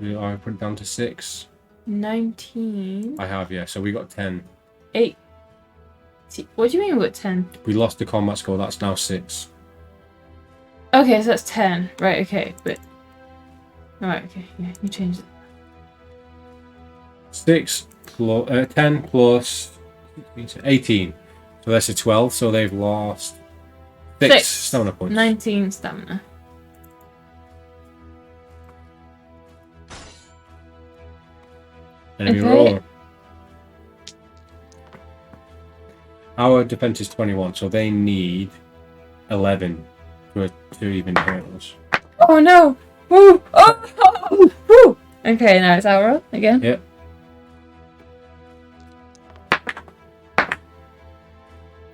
we? I put it down to 6. 19. I have, yeah. So we got 10. 8. What do you mean we got 10? We lost the combat score. That's now 6. Okay, so that's 10. Right, okay, but... Alright, okay, yeah, you changed it. 6 plus 10 plus 18. So that's a 12. So they've lost 6 stamina points. 19 stamina. Enemy Okay. roll. Our defense is 21, so they need 11 to even hit us. Oh no! Woo! Oh! Woo! Okay, now it's our roll again. Yep.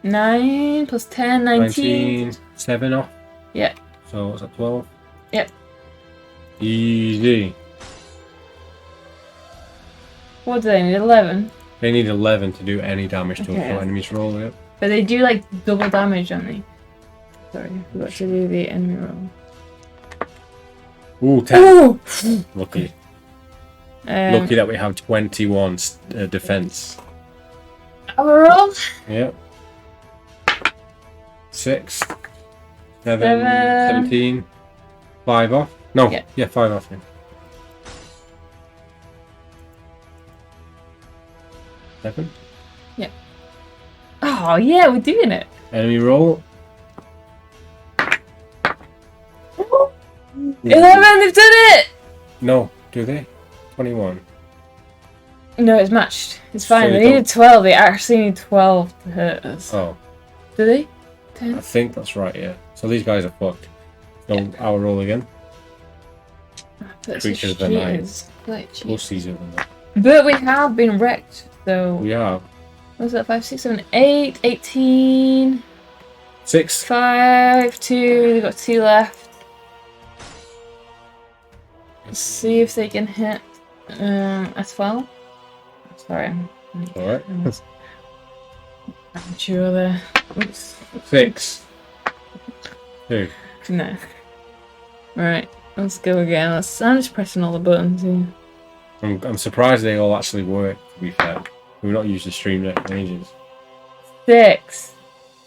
Nine plus 10, 19. 7 off. Yeah. So what's that, 12? Yep. Easy. What do they need? 11? They need 11 to do any damage to Okay. a enemy's roll. Yep. But they do like double damage, don't they? Sorry, I forgot to do the enemy roll. Ooh, 10. Oh! Lucky. Lucky that we have 21 defense. Our roll? Yep. 6. 7. Seven. 17. 5 off. No. Yeah. Yeah, 5 off. Yeah. 7. Oh yeah, we're doing it. Enemy roll. 11, they've done it! No, do they? 21. No, it's matched. It's fine. So they they needed 12. They actually need 12 to hurt us. Oh, Do they? I 10? think that's right, yeah. So these guys are fucked. So our roll again. Creatures of the night. Pussies of the night. But we have been wrecked, so... We have What's that? 5, 6, 7, 8, 18... 6. 5, 2, they've got 2 left. Let's see if they can hit a 12. Sorry, Alright. I'm sure there. Oops. 6. 2. No. Right, let's go again. I'm just pressing all the buttons here. I'm surprised they all actually work, to be fair. We've not used the stream deck in ages. 6.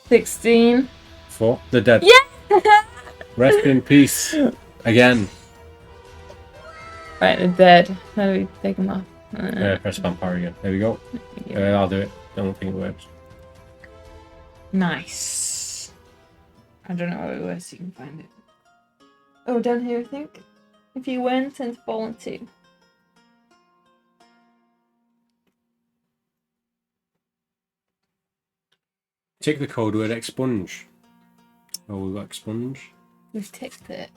16. 4. They're dead. Yeah! Rest in peace. Again. Right, they're dead. How do we take them off? Press vampire again. There we go. I'll do it. I don't think it works. Nice. I don't know how it works, you can find it. Oh, down here, I think. If you win, send fallen 2. Take the code word expunge. Oh, we've got expunge. We've ticked it.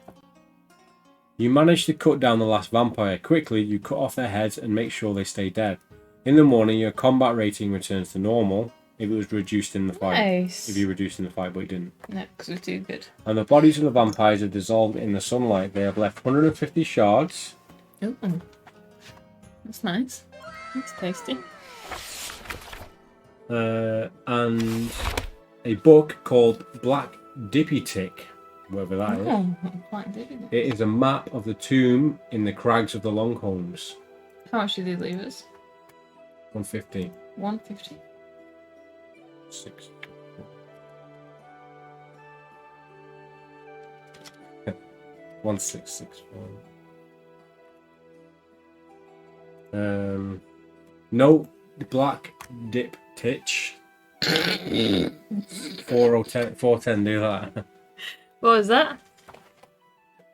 You manage to cut down the last vampire. Quickly, you cut off their heads and make sure they stay dead. In the morning, your combat rating returns to normal. if it was reduced in the fight. Nice. If you reduced in the fight, but it didn't. No, because we're too good. And the bodies of the vampires are dissolved in the sunlight. They have left 150 shards. Ooh. That's nice. That's tasty. And a book called Black Diptyque, whatever that is. Oh, quite digging it. It is a map of the tomb in the crags of the Longholms. How much did they leave us? 150. 150. 6. 1661. No Black Diptyque. 410, do that. What was that?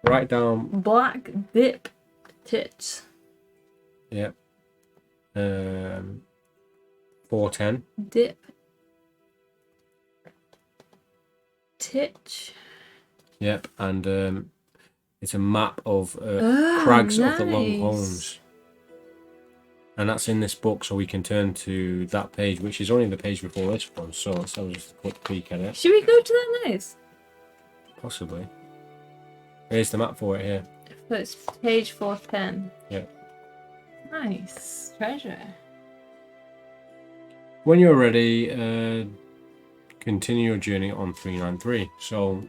Write down. Black dip tits. Yep. 410. Dip. Titch. Yep, and it's a map of crags of the nice. Longholms. And that's in this book, so we can turn to that page, which is only the page before this one. So let's have just a quick peek at it. Should we go to that next? Possibly. Here's the map for it here. So it's page 410. Yeah. Nice. Treasure. When you're ready, continue your journey on 393. So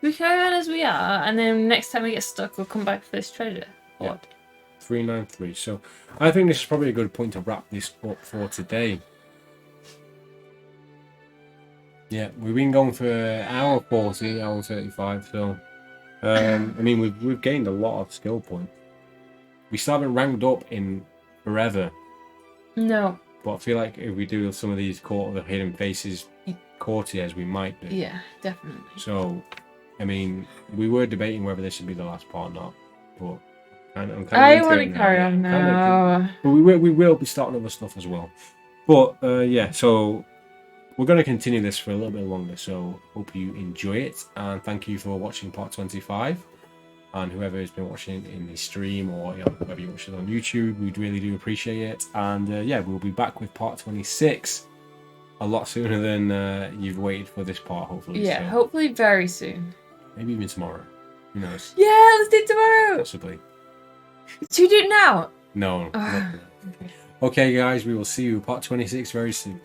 We carry on as we are, and then next time we get stuck, we'll come back for this treasure. Yeah. What? 393. So I think this is probably a good point to wrap this up for today. Yeah, we've been going for hour 40, hour 35. So I mean, we've gained a lot of skill points. We still haven't ranked up in forever, No. but I feel like if we do some of these Court of the Hidden Faces courtiers, we might do. Yeah, definitely. So, I mean, we were debating whether this should be the last part or not, but I'm kind of I into want it to carry on Kinda now. but we will be starting other stuff as well. But yeah, so we're going to continue this for a little bit longer. So hope you enjoy it, and thank you for watching part 25. And whoever has been watching in the stream, or whether you watch it on YouTube, we really do appreciate it. And yeah, we'll be back with part 26 a lot sooner than you've waited for this part, hopefully. Yeah, So hopefully very soon. maybe even tomorrow. Who knows? Yeah, let's do it tomorrow. Possibly. Should we do it now? No. Ah, Okay, guys, we will see you part 26 very soon.